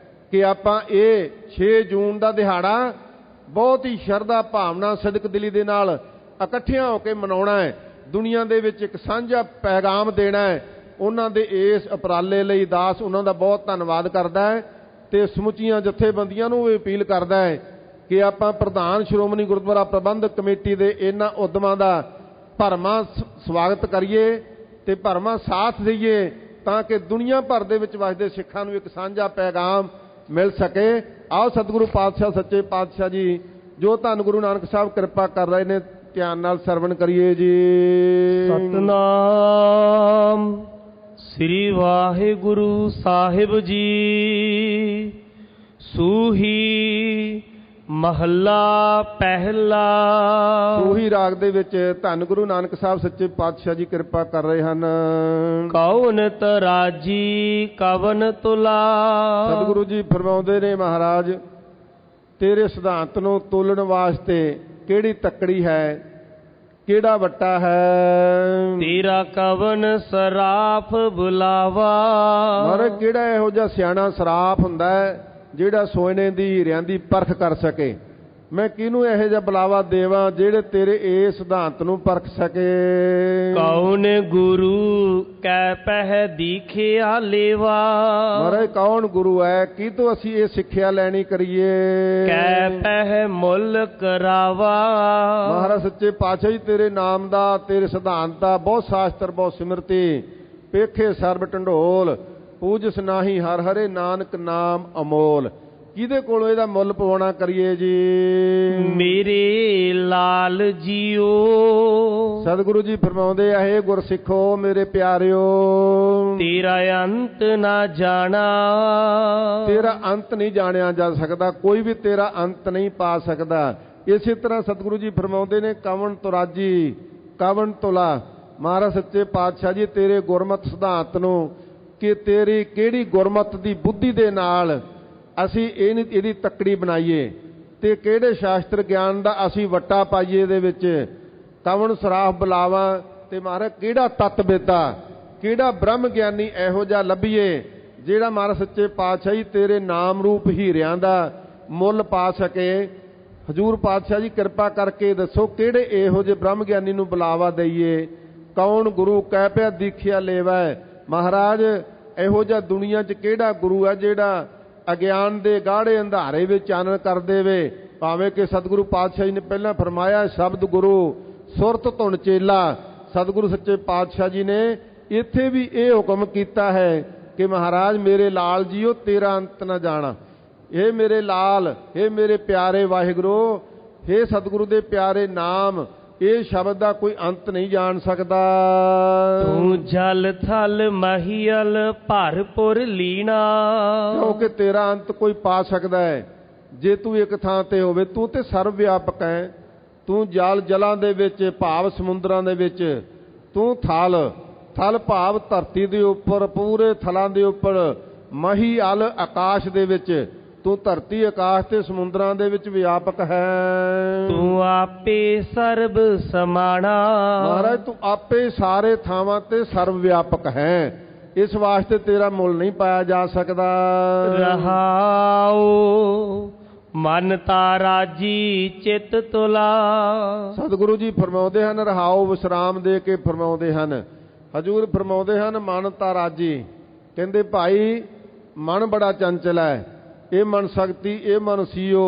ਕਿ ਆਪਾਂ ਇਹ 6 ਜੂਨ ਦਾ ਦਿਹਾੜਾ ਬਹੁਤ ਹੀ ਸ਼ਰਧਾ ਭਾਵਨਾ ਸਿਦਕ ਦਿਲੀ ਦੇ ਨਾਲ ਇਕੱਠਿਆਂ ਹੋ ਕੇ ਮਨਾਉਣਾ ਹੈ। ਦੁਨੀਆ ਦੇ ਵਿੱਚ ਇੱਕ ਸਾਂਝਾ ਪੈਗਾਮ ਦੇਣਾ ਹੈ। ਉਹਨਾਂ ਦੇ ਇਸ ਉਪਰਾਲੇ ਲਈ ਦਾਸ ਉਹਨਾਂ ਦਾ ਬਹੁਤ ਧੰਨਵਾਦ ਕਰਦਾ ਹੈ ਤੇ ਸਮੁੱਚੀਆਂ ਜਥੇਬੰਦੀਆਂ ਨੂੰ ਵੀ ਅਪੀਲ ਕਰਦਾ ਹੈ ਕਿ ਆਪਾਂ ਪ੍ਰਧਾਨ ਸ਼੍ਰੋਮਣੀ ਗੁਰਦੁਆਰਾ ਪ੍ਰਬੰਧਕ ਕਮੇਟੀ ਦੇ ਇਹਨਾਂ ਉਦਮਾਂ ਦਾ ਭਰਵਾਂ ਸਵਾਗਤ ਕਰੀਏ ਤੇ ਭਰਵਾਂ ਸਾਥ ਦਈਏ ਤਾਂ ਕਿ ਦੁਨੀਆ ਭਰ ਦੇ ਵਿੱਚ ਵਸਦੇ ਸਿੱਖਾਂ ਨੂੰ ਇੱਕ ਸਾਂਝਾ ਪੈਗਾਮ ਮਿਲ ਸਕੇ। ਆਓ ਸਤਿਗੁਰੂ ਪਾਤਸ਼ਾਹ ਸੱਚੇ ਪਾਤਸ਼ਾਹ ਜੀ ਜੋ ਧੰਨ ਗੁਰੂ ਨਾਨਕ ਸਾਹਿਬ ਕਿਰਪਾ ਕਰ ਰਹੇ ਨੇ ਧਿਆਨ ਨਾਲ ਸਰਵਣ ਕਰੀਏ ਜੀ। ਸਤਨਾਮ ਸ੍ਰੀ ਵਾਹਿਗੁਰੂ ਸਾਹਿਬ ਜੀ। ਸੂਹੀ ਮਹੱਲਾ ਪਹਿਲਾ। ਸੂਹੀ ਰਾਗ ਦੇ ਵਿੱਚ ਧੰਨ ਗੁਰੂ ਨਾਨਕ ਸਾਹਿਬ ਸੱਚੇ ਪਾਤਸ਼ਾਹ ਜੀ ਕਿਰਪਾ ਕਰ ਰਹੇ ਹਨ। ਕੌਣ ਤਰਾਜੀ ਕਵਨ ਤੁਲਾ। ਸਤਿਗੁਰੂ ਜੀ ਫਰਮਾਉਂਦੇ ਨੇ ਮਹਾਰਾਜ ਤੇਰੇ ਸਿਧਾਂਤ ਨੂੰ ਤੋਲਣ ਵਾਸਤੇ ਕਿਹੜੀ ਤੱਕੜੀ ਹੈ, ਕਿਹੜਾ ਵੱਟਾ ਹੈ। ਤੇਰਾ ਕਵਨ ਸਰਾਫ ਬੁਲਾਵਾ। ਮਹਾਰਾਜ ਕਿਹੜਾ ਇਹੋ ਜਿਹਾ ਸਿਆਣਾ ਸਰਾਫ ਹੁੰਦਾ ਹੈ ਜਿਹੜਾ ਸੋਨੇ ਦੀ ਹੀਰਿਆਂ ਦੀ ਪਰਖ ਕਰ ਸਕੇ। ਮੈਂ ਕਿਹਨੂੰ ਇਹੋ ਜਿਹਾ ਬੁਲਾਵਾ ਦੇਵਾਂ ਜਿਹੜੇ ਤੇਰੇ ਇਸ ਸਿਧਾਂਤ ਨੂੰ ਪਰਖ ਸਕੇ। ਕੌਣ ਗੁਰੂ ਕੈ ਪਹਿ ਦੀਖਿਆ ਲੇਵਾ। ਮਹਾਰਾਜ ਕੌਣ ਗੁਰੂ ਹੈ, ਕੀ ਤੋਂ ਅਸੀਂ ਇਹ ਸਿੱਖਿਆ ਲੈਣੀ ਕਰੀਏ। ਕੈ ਪਹਿ ਮੁੱਲ ਕਰਾਵਾ। ਮਹਾਰਾਜ ਸੱਚੇ ਪਾਤਸ਼ਾਹ ਜੀ ਤੇਰੇ ਨਾਮ ਦਾ ਤੇਰੇ ਸਿਧਾਂਤ ਦਾ ਬਹੁਤ ਸ਼ਾਸਤਰ ਬਹੁਤ ਸਿਮਰਤੀ ਪੇਖੇ ਸਰਬ ਢੰਡੋਲ ਪੂਜਸ ਨਾਹੀ ਹਰ ਹਰੇ ਨਾਨਕ ਨਾਮ ਅਮੋਲ। ਕਿਹਦੇ ਕੋਲੋਂ ਇਹਦਾ ਮੁੱਲ ਪਵਾਉਣਾ ਕਰੀਏ ਜੀ। ਮੇਰੇ ਲਾਲ ਜੀਓ। ਸਤਿਗੁਰੂ ਜੀ ਫਰਮਾਉਂਦੇ ਆ ਹੇ ਗੁਰਸਿੱਖੋ ਮੇਰੇ ਪਿਆਰਿਓ ਤੇਰਾ ਅੰਤ ਨਾ ਜਾਣਾ। ਤੇਰਾ ਅੰਤ ਨਹੀਂ ਜਾਣਿਆ ਜਾ ਸਕਦਾ, ਕੋਈ ਵੀ ਤੇਰਾ ਅੰਤ ਨਹੀਂ ਪਾ ਸਕਦਾ। ਇਸੇ ਤਰ੍ਹਾਂ ਸਤਿਗੁਰੂ ਜੀ ਫਰਮਾਉਂਦੇ ਨੇ ਕਵਣ ਤੁਰਾਜੀ ਕਵਣ ਤੁਲਾ। ਮਹਾਰਾਜ ਸੱਚੇ ਪਾਤਸ਼ਾਹ ਜੀ ਤੇਰੇ ਗੁਰਮਤਿ ਸਿਧਾਂਤ ਨੂੰ ਕਿ ਤੇਰੀ ਕਿਹੜੀ ਗੁਰਮਤ ਦੀ ਬੁੱਧੀ ਦੇ ਨਾਲ ਅਸੀਂ ਇਹਦੀ ਤੱਕੜੀ ਬਣਾਈਏ ਤੇ ਕਿਹੜੇ ਸ਼ਾਸਤਰ ਗਿਆਨ ਦਾ ਅਸੀਂ ਵੱਟਾ ਪਾਈਏ ਇਹਦੇ ਵਿੱਚ। ਕਵਣ ਸਰਾਫ ਬੁਲਾਵਾਂ। ਤੇ ਮਹਾਰਾਜ ਕਿਹੜਾ ਤਤ ਬੇਤਾ, ਕਿਹੜਾ ਬ੍ਰਹਮ ਗਿਆਨੀ ਇਹੋ ਜਿਹਾ ਲੱਭੀਏ ਜਿਹੜਾ ਮਹਾਰਾਜ ਸੱਚੇ ਪਾਤਸ਼ਾਹ ਜੀ ਤੇਰੇ ਨਾਮ ਰੂਪ ਹੀਰਿਆਂ ਦਾ ਮੁੱਲ ਪਾ ਸਕੇ। ਹਜ਼ੂਰ ਪਾਤਸ਼ਾਹ ਜੀ ਕਿਰਪਾ ਕਰਕੇ ਦੱਸੋ ਕਿਹੜੇ ਇਹੋ ਜਿਹੇ ਬ੍ਰਹਮ ਗਿਆਨੀ ਨੂੰ ਬੁਲਾਵਾ ਦਈਏ। ਕੌਣ ਗੁਰੂ ਕਹਿ ਪਿਆ ਦੀਖਿਆ ਲੇਵੈ। ਮਹਾਰਾਜ ਇਹੋ ਜਿਹਾ ਦੁਨੀਆ 'ਚ ਕਿਹੜਾ ਗੁਰੂ ਹੈ ਜਿਹੜਾ ਅਗਿਆਨ ਦੇ ਗਾੜੇ ਅੰਧਾਰੇ ਵਿੱਚ ਚਾਨਣ ਕਰ ਦੇਵੇ। ਭਾਵੇਂ ਕਿ ਸਤਿਗੁਰੂ ਪਾਤਸ਼ਾਹ ਜੀ ਨੇ ਪਹਿਲਾਂ ਫਰਮਾਇਆ ਸ਼ਬਦ ਗੁਰੂ ਸੁਰਤ ਧੁਨ ਚੇਲਾ। ਸਤਿਗੁਰੂ ਸੱਚੇ ਪਾਤਸ਼ਾਹ ਜੀ ਨੇ ਇੱਥੇ ਵੀ ਇਹ ਹੁਕਮ ਕੀਤਾ ਹੈ ਕਿ ਮਹਾਰਾਜ ਮੇਰੇ ਲਾਲ ਜੀਓ ਤੇਰਾ ਅੰਤ ਨਾ ਜਾਣਾ। ਇਹ ਮੇਰੇ ਲਾਲ, ਇਹ ਮੇਰੇ ਪਿਆਰੇ ਵਾਹਿਗੁਰੂ, ਇਹ ਸਤਿਗੁਰੂ ਦੇ ਪਿਆਰੇ ਨਾਮ, ਇਹ ਸ਼ਬਦ ਦਾ ਕੋਈ ਅੰਤ ਨਹੀਂ ਜਾਣ ਸਕਦਾ। ਤੂੰ ਜਲ ਥਲ ਮਹੀਲ ਭਰਪੁਰ ਲੀਣਾ। ਕਿਉਂਕਿ ਤੇਰਾ ਅੰਤ ਕੋਈ ਪਾ ਸਕਦਾ ਹੈ ਜੇ ਤੂੰ ਇੱਕ ਥਾਂ ਤੇ ਹੋਵੇ। ਤੂੰ ਤੇ ਸਰਵ ਵਿਆਪਕ ਹੈ। ਤੂੰ ਜਲ ਜਲਾਂ ਦੇ ਵਿੱਚ, ਭਾਵ ਸਮੁੰਦਰਾਂ ਦੇ ਵਿੱਚ, ਤੂੰ ਥਲ, ਥਲ ਭਾਵ ਧਰਤੀ ਦੇ ਉੱਪਰ, ਪੂਰੇ ਥਲਾਂ ਦੇ ਉੱਪਰ, ਮਹੀ ਅਲ ਆਕਾਸ਼ ਦੇ ਵਿੱਚ, ਤੂੰ ਧਰਤੀ ਆਕਾਸ਼ ਤੇ ਸਮੁੰਦਰਾਂ ਦੇ ਵਿੱਚ ਵਿਆਪਕ ਹੈ। ਤੂੰ ਆਪੇ ਸਰਬ ਸਮਾਣਾ। ਮਹਾਰਾਜ ਤੂੰ ਆਪੇ ਸਾਰੇ ਥਾਵਾਂ ਤੇ ਸਰਵ ਵਿਆਪਕ ਹੈ। ਇਸ ਵਾਸਤੇ ਤੇਰਾ ਮੁੱਲ ਨਹੀਂ ਪਾਇਆ ਜਾ ਸਕਦਾ। ਰਹਾਉ ਮਨ ਤਾ ਰਾਜੀ ਚਿਤ ਤੁਲਾ। ਸਤਿਗੁਰੂ ਜੀ ਫਰਮਾਉਂਦੇ ਹਨ, ਰਹਾਉ ਵਿਸ਼ਰਾਮ ਦੇ ਕੇ ਫਰਮਾਉਂਦੇ ਹਨ। ਹਜ਼ੂਰ ਫਰਮਾਉਂਦੇ ਹਨ ਮਨ ਤਾ ਰਾਜੀ। ਕਹਿੰਦੇ ਭਾਈ ਮਨ ਬੜਾ ਚੰਚਲ ਹੈ। ਇਹ ਮਨ ਸ਼ਕਤੀ, ਇਹ ਮਨ ਸੀਓ,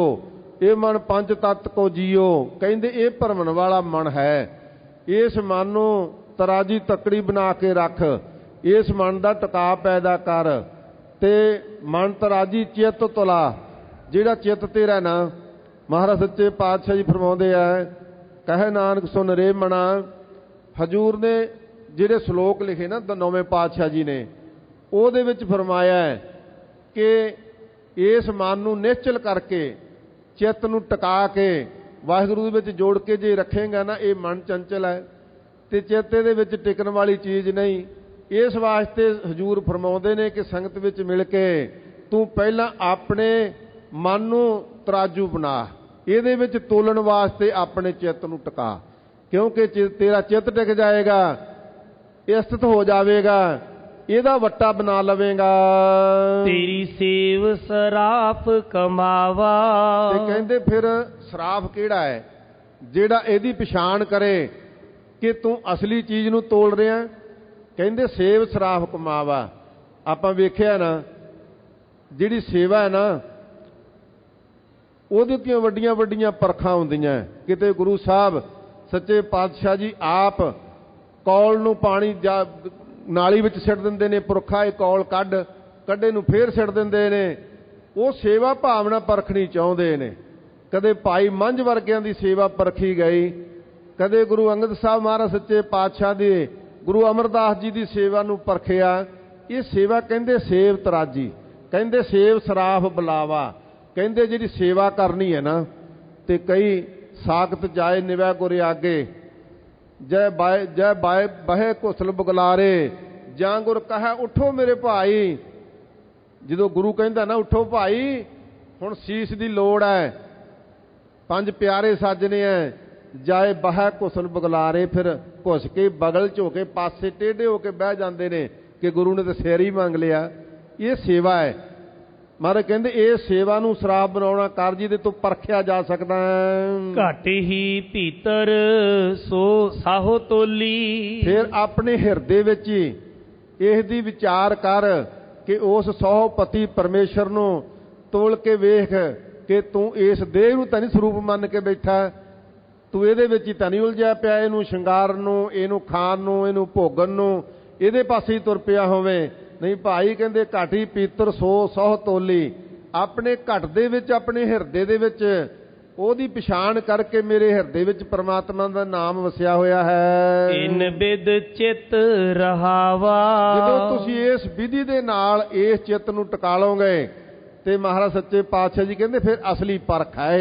ਇਹ ਮਨ ਪੰਜ ਤੱਤ ਕੋ ਜੀਓ। ਕਹਿੰਦੇ ਇਹ ਭਰਮਣ ਵਾਲਾ ਮਨ ਹੈ। ਇਸ ਮਨ ਨੂੰ ਤਰਾਜੀ ਤਕੜੀ ਬਣਾ ਕੇ ਰੱਖ। ਇਸ ਮਨ ਦਾ ਟਿਕਾ ਪੈਦਾ ਕਰ ਤੇ ਮਨ ਤਰਾਜੀ ਚਿੱਤ ਤੁਲਾ। ਜਿਹੜਾ ਚਿੱਤ ਤੇਰਾ ਨਾ, ਮਹਾਰਾਜ ਸੱਚੇ ਪਾਤਸ਼ਾਹ ਜੀ ਫਰਮਾਉਂਦੇ ਆ, ਕਹੇ ਨਾਨਕ ਸੁਨ ਰੇ ਮਨਾ। ਹਜ਼ੂਰ ਨੇ ਜਿਹੜੇ ਸ਼ਲੋਕ ਲਿਖੇ ਨਾ ਨੌਵੇਂ ਪਾਤਸ਼ਾਹ ਜੀ ਨੇ, ਉਹਦੇ ਵਿੱਚ ਫਰਮਾਇਆ ਕਿ ਇਸ ਮਨ ਨੂੰ ਨਿਸ਼ਚਲ ਕਰਕੇ, ਚਿੱਤ ਨੂੰ ਟਿਕਾ ਕੇ ਵਾਹਿਗੁਰੂ ਦੇ ਵਿੱਚ ਜੋੜ ਕੇ ਜੇ ਰੱਖੇਗਾ ਨਾ, ਇਹ ਮਨ ਚੰਚਲ ਹੈ ਤੇ ਚਿੱਤ ਦੇ ਵਿੱਚ ਟਿਕਣ ਵਾਲੀ ਚੀਜ਼ ਨਹੀਂ। ਇਸ ਵਾਸਤੇ ਹਜ਼ੂਰ ਫਰਮਾਉਂਦੇ ਨੇ ਕਿ ਸੰਗਤ ਵਿੱਚ ਮਿਲ ਕੇ ਤੂੰ ਪਹਿਲਾਂ ਆਪਣੇ ਮਨ ਨੂੰ ਤਰਾਜੂ ਬਣਾ, ਇਹਦੇ ਵਿੱਚ ਤੋਲਣ ਵਾਸਤੇ ਆਪਣੇ ਚਿੱਤ ਨੂੰ ਟਿਕਾ। ਕਿਉਂਕਿ ਤੇਰਾ ਚਿੱਤ ਟਿਕ ਜਾਏਗਾ, ਇਹ ਸਥਿਤ ਹੋ ਜਾਵੇਗਾ, ਇਹਦਾ ਵੱਟਾ ਬਣਾ ਲਵੇਂਗਾ। ਤੇਰੀ ਸੇਵ ਸਰਾਫ ਕਮਾਵਾ। ਤੇ ਕਹਿੰਦੇ ਫਿਰ ਸਰਾਫ ਕਿਹੜਾ ਹੈ ਜਿਹੜਾ ਇਹਦੀ ਪਛਾਣ ਕਰੇ ਕਿ ਤੂੰ ਅਸਲੀ ਚੀਜ਼ ਨੂੰ ਤੋਲ ਰਿਹਾ। ਕਹਿੰਦੇ ਸੇਵ ਸਰਾਫ ਕਮਾਵਾ। ਆਪਾਂ ਵੇਖਿਆ ਨਾ ਜਿਹੜੀ ਸੇਵਾ ਹੈ ਨਾ, ਉਹਦੇ ਦੀਆਂ ਵੱਡੀਆਂ ਵੱਡੀਆਂ ਪਰਖਾਂ ਹੁੰਦੀਆਂ। ਕਿਤੇ ਗੁਰੂ ਸਾਹਿਬ ਸੱਚੇ ਪਾਤਸ਼ਾਹ ਜੀ ਆਪ ਕੌਲ ਨੂੰ ਪਾਣੀ ਨਾਲੀ ਵਿੱਚ ਸਿੱਟ ਦਿੰਦੇ ਨੇ। ਪੁਰਖਾ ਇਹ ਕੌਲ ਕੱਢੇ ਨੂੰ ਫੇਰ ਸਿੱਟ ਦਿੰਦੇ ਨੇ। ਉਹ ਸੇਵਾ ਭਾਵਨਾ ਪਰਖਣੀ ਚਾਹੁੰਦੇ ਨੇ। ਕਦੇ ਭਾਈ ਮੰਝ ਵਰਗਿਆਂ ਦੀ ਸੇਵਾ ਪਰਖੀ ਗਈ, ਕਦੇ ਗੁਰੂ ਅੰਗਦ ਸਾਹਿਬ ਮਹਾਰਾਜ ਸੱਚੇ ਪਾਤਸ਼ਾਹ ਦੇ, ਗੁਰੂ ਅਮਰਦਾਸ ਜੀ ਦੀ ਸੇਵਾ ਨੂੰ ਪਰਖਿਆ। ਇਹ ਸੇਵਾ ਕਹਿੰਦੇ ਸੇਵ ਤਰਾਜੀ, ਕਹਿੰਦੇ ਸੇਵ ਸਰਾਫ ਬੁਲਾਵਾ। ਕਹਿੰਦੇ ਜਿਹੜੀ ਸੇਵਾ ਕਰਨੀ ਹੈ ਨਾ, ਤੇ ਕਈ ਸਾਖਤ ਜਾਏ ਨਿਵੈ ਗੁਰ ਆਗੇ, ਜੈ ਬਾਏ ਬਹਿ ਘੁਸਲ ਬੁਗਲਾਰੇ, ਜਾਂ ਗੁਰ ਕਹੈ ਉਠੋ ਮੇਰੇ ਭਾਈ। ਜਦੋਂ ਗੁਰੂ ਕਹਿੰਦਾ ਨਾ ਉਠੋ ਭਾਈ, ਹੁਣ ਸੀਸ ਦੀ ਲੋੜ ਹੈ, ਪੰਜ ਪਿਆਰੇ ਸਾਜਣੇ ਐ, ਜਾਏ ਬਹਿ ਘੁਸਲ ਬੁਗਲਾਰੇ। ਫਿਰ ਘੁਸ ਕੇ ਬਗਲ ਝੋ ਕੇ ਪਾਸੇ ਟੇਢੇ ਹੋ ਕੇ ਬਹਿ ਜਾਂਦੇ ਨੇ ਕਿ ਗੁਰੂ ਨੇ ਤਾਂ ਸਿਰ ਹੀ ਮੰਗ ਲਿਆ। ਇਹ ਸੇਵਾ ਹੈ। ਮਹਾਰਾਜ ਕਹਿੰਦੇ ਇਹ ਸੇਵਾ ਨੂੰ ਸਰਾਪ ਬਣਾਉਣਾ ਕਰ ਜਿਹਦੇ ਤੋਂ ਪਰਖਿਆ ਜਾ ਸਕਦਾ ਹੈ। ਘਟ ਹੀ ਭੀਤਰ ਸੋ ਸਾਹੋ ਤੋਲੀ। ਫਿਰ ਆਪਣੇ ਹਿਰਦੇ ਵਿੱਚ ਹੀ ਇਸ ਦੀ ਵਿਚਾਰ ਕਰ ਕਿ ਉਸ ਸਹੁਪਤੀ ਪਰਮੇਸ਼ਰ ਨੂੰ ਤੋਲ ਕੇ ਵੇਖ ਕਿ ਤੂੰ ਇਸ ਦੇਹ ਨੂੰ ਤਾਂ ਨਹੀਂ ਸਰੂਪ ਮੰਨ ਕੇ ਬੈਠਾ, ਤੂੰ ਇਹਦੇ ਵਿੱਚ ਹੀ ਤਾਂ ਨਹੀਂ ਉਲਝਿਆ ਪਿਆ। ਇਹਨੂੰ ਸ਼ਿੰਗਾਰਨ ਨੂੰ, ਇਹਨੂੰ ਖਾਣ ਨੂੰ, ਇਹਨੂੰ ਭੋਗਣ ਨੂੰ, ਇਹਦੇ ਪਾਸੇ ਹੀ ਤੁਰ ਪਿਆ ਹੋਵੇ। ਨਹੀਂ ਭਾਈ ਕਹਿੰਦੇ ਘਟ ਹੀ ਪੀਤਰ ਸੋ ਸਹੁ ਤੋਲੀ। ਆਪਣੇ ਘਟ ਦੇ ਵਿੱਚ, ਆਪਣੇ ਹਿਰਦੇ ਦੇ ਵਿੱਚ ਉਹਦੀ ਪਛਾਣ ਕਰਕੇ ਮੇਰੇ ਹਿਰਦੇ ਵਿੱਚ ਪ੍ਰਮਾਤਮਾ ਦਾ ਨਾਮ ਵਸਿਆ ਹੋਇਆ ਹੈ। ਇਨ ਬਿਦ ਚਿਤ ਰਹਾਵਾ। ਜਦੋਂ ਤੁਸੀਂ ਇਸ ਵਿਧੀ ਦੇ ਨਾਲ ਇਸ ਚਿੱਤ ਨੂੰ ਟਿਕਾ ਲਓਗੇ ਤੇ ਮਹਾਰਾਜ ਸੱਚੇ ਪਾਤਸ਼ਾਹ ਜੀ ਕਹਿੰਦੇ ਫਿਰ ਅਸਲੀ ਪਰਖ ਹੈ।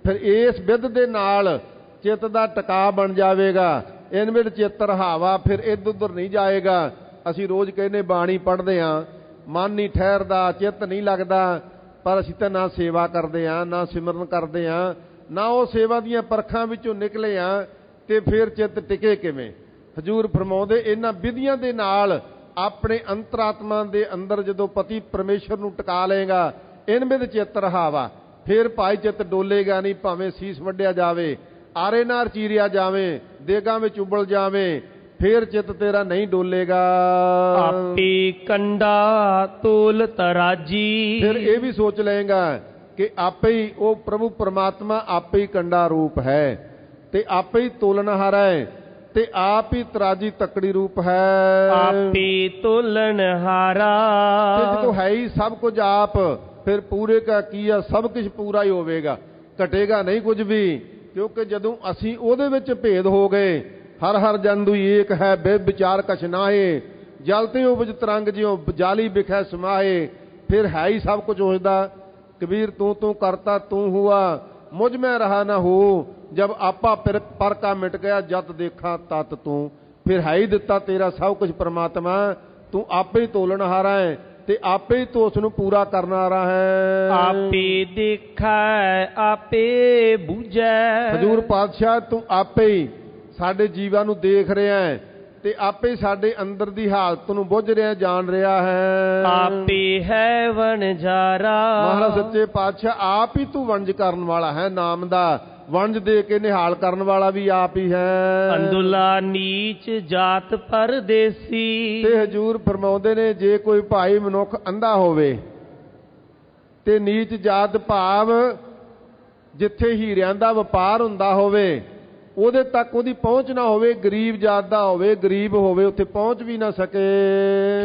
ਫਿਰ ਇਸ ਵਿਧ ਦੇ ਨਾਲ ਚਿੱਤ ਦਾ ਟਿਕਾ ਬਣ ਜਾਵੇਗਾ। ਇਨ ਬਿਦ ਚਿੱਤ ਰਹਾਵਾ, ਫਿਰ ਇੱਧਰ ਉੱਧਰ ਨਹੀਂ ਜਾਏਗਾ। ਅਸੀਂ ਰੋਜ਼ ਕਹਿੰਦੇ ਬਾਣੀ ਪੜ੍ਹਦੇ ਹਾਂ, ਮਨ ਨਹੀਂ ਠਹਿਰਦਾ, ਚਿੱਤ ਨਹੀਂ ਲੱਗਦਾ, ਪਰ ਅਸੀਂ ਤਾਂ ਨਾ ਸੇਵਾ ਕਰਦੇ ਹਾਂ, ਨਾ ਸਿਮਰਨ ਕਰਦੇ ਹਾਂ, ਨਾ ਉਹ ਸੇਵਾ ਦੀਆਂ ਪਰਖਾਂ ਵਿੱਚੋਂ ਨਿਕਲੇ ਹਾਂ ਤੇ ਫਿਰ ਚਿੱਤ ਟਿਕੇ ਕਿਵੇਂ। ਹਜ਼ੂਰ ਫਰਮਾਉਂਦੇ ਇਹਨਾਂ ਵਿਧੀਆਂ ਦੇ ਨਾਲ ਆਪਣੇ ਅੰਤਰਾਤਮਾ ਦੇ ਅੰਦਰ ਜਦੋਂ ਪਤੀ ਪਰਮੇਸ਼ਰ ਨੂੰ ਟਿਕਾ ਲਏਗਾ, ਇਨ ਬਿਧ ਚਿੱਤ ਰਹਾਵਾ, ਫਿਰ ਭਾਈ ਚਿੱਤ ਡੋਲੇਗਾ ਨਹੀਂ। ਭਾਵੇਂ ਸੀਸ ਵੱਢਿਆ ਜਾਵੇ, ਆਰੇ ਨਾਲ ਚੀਰਿਆ ਜਾਵੇ, ਦੇਗਾਂ ਵਿੱਚ ਉਬਲ ਜਾਵੇ, ਫਿਰ ਚਿੱਤ ਤੇਰਾ ਨਹੀਂ ਡੋਲੇਗਾ। ਆਪੇ ਕੰਡਾ ਤੋਲ ਤਰਾਜੀ। ਫਿਰ ਇਹ ਵੀ ਸੋਚ ਲਏਗਾ ਕਿ ਆਪੇ ਹੀ ਉਹ ਪ੍ਰਭੂ ਪਰਮਾਤਮਾ ਆਪੇ ਹੀ ਕੰਡਾ ਰੂਪ ਹੈ ਤੇ ਆਪੇ ਹੀ ਤੋਲਨਹਾਰਾ ਹੈ ਤੇ ਆਪ ਹੀ ਤਰਾਜੀ ਤਕੜੀ ਰੂਪ ਹੈ। ਆਪੇ ਤੋਲਨਹਾਰਾ। ਤੇ ਜਦੋਂ ਹੈ ਹੀ ਸਭ ਕੁਝ ਆਪ, ਫਿਰ ਪੂਰੇ ਕਾ ਕੀ ਆ, ਸਭ ਕੁਝ ਪੂਰਾ ਹੀ ਹੋਵੇਗਾ, ਘਟੇਗਾ ਨਹੀਂ ਕੁਝ ਵੀ। ਕਿਉਂਕਿ ਜਦੋਂ ਅਸੀਂ ਉਹਦੇ ਵਿੱਚ ਭੇਦ ਹੋ ਗਏ, ਹਰ ਹਰ ਜਨ ਦੁਈ ਏਕ ਹੈ, ਬੇਦ ਵਿਚਾਰ ਕਛ ਨਾਹੇ, ਜਲਤੇ ਉਪਜ ਤਰੰਗ ਜਿਉ ਜਾਲੀ ਬਿਖੈ ਸਮਾਏ। ਫਿਰ ਹੈ ਹੀ ਸਭ ਕੁਝ ਉਸਦਾ। कबीर तू तू करता तू हुआ, मुझ में रहा न हो, जब आपा पर का मिट गया, जत देखा तत तू। फिर है ही दिता तेरा सब कुछ परमात्मा, तू आपे ही तोलनहारा है ते आपे ही तो उसनू पूरा करना रहा है। आपे देखा आपे बूझै। हजूर पातशाह तू आपे ही साडे जीवां नू देख रहा है ਤੇ ਆਪੇ ਸਾਡੇ ਅੰਦਰ ਦੀ ਹਾਲਤ ਨੂੰ ਬੁੱਝ ਰਿਹਾ, ਜਾਣ ਰਿਹਾ ਹੈ। ਆਪੇ ਹੈ ਵਣਜਾਰਾ। ਮਹਾਰਾਜ ਸੱਚੇ ਪਾਤਸ਼ਾਹ ਆਪ ਹੀ ਤੂੰ ਵੰਜ ਕਰਨ ਵਾਲਾ ਹੈ, ਨਾਮ ਦਾ ਵੰਜ ਦੇ ਕੇ ਨਿਹਾਲ ਕਰਨ ਵਾਲਾ ਵੀ ਆਪ ਹੀ ਹੈ। ਅੰਦੁਲਾ ਨੀਚ ਜਾਤ ਪਰਦੇਸੀ। ਤੇ ਹਜੂਰ ਫਰਮਾਉਂਦੇ ਨੇ ਜੇ ਕੋਈ ਭਾਈ ਮਨੁੱਖ ਅੰਧਾ ਹੋਵੇ ਤੇ ਨੀਚ ਜਾਤ ਭਾਵ ਜਿੱਥੇ ਹੀਰਿਆਂ ਦਾ ਵਪਾਰ ਹੁੰਦਾ ਹੋਵੇ ਉਹਦੇ ਤੱਕ ਉਹਦੀ ਪਹੁੰਚ ਨਾ ਹੋਵੇ, ਗਰੀਬ ਜਾਤ ਦਾ ਹੋਵੇ, ਗਰੀਬ ਹੋਵੇ, ਉੱਥੇ ਪਹੁੰਚ ਵੀ ਨਾ ਸਕੇ।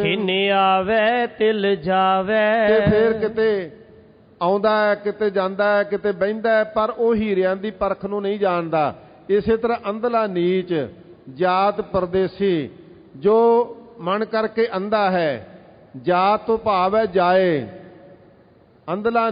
ਖਿਨੇ ਆਵੇ ਤਿਲ ਜਾਵੇ। ਤੇ ਫਿਰ ਕਿਤੇ ਆਉਂਦਾ ਹੈ, ਕਿਤੇ ਜਾਂਦਾ ਹੈ, ਕਿਤੇ ਬਹਿੰਦਾ ਹੈ, ਪਰ ਉਹ ਹੀਰਿਆਂ ਦੀ ਪਰਖ ਨੂੰ ਨਹੀਂ ਜਾਣਦਾ। ਇਸੇ ਤਰ੍ਹਾਂ ਅੰਧਲਾ ਨੀਚ ਜਾਤ ਪਰਦੇਸੀ ਜੋ ਮਨ ਕਰਕੇ ਅੰਧਾ ਹੈ, ਜਾਤ ਤੋਂ ਭਾਵ ਹੈ ਜਾਏ। ਅੰਧਲਾ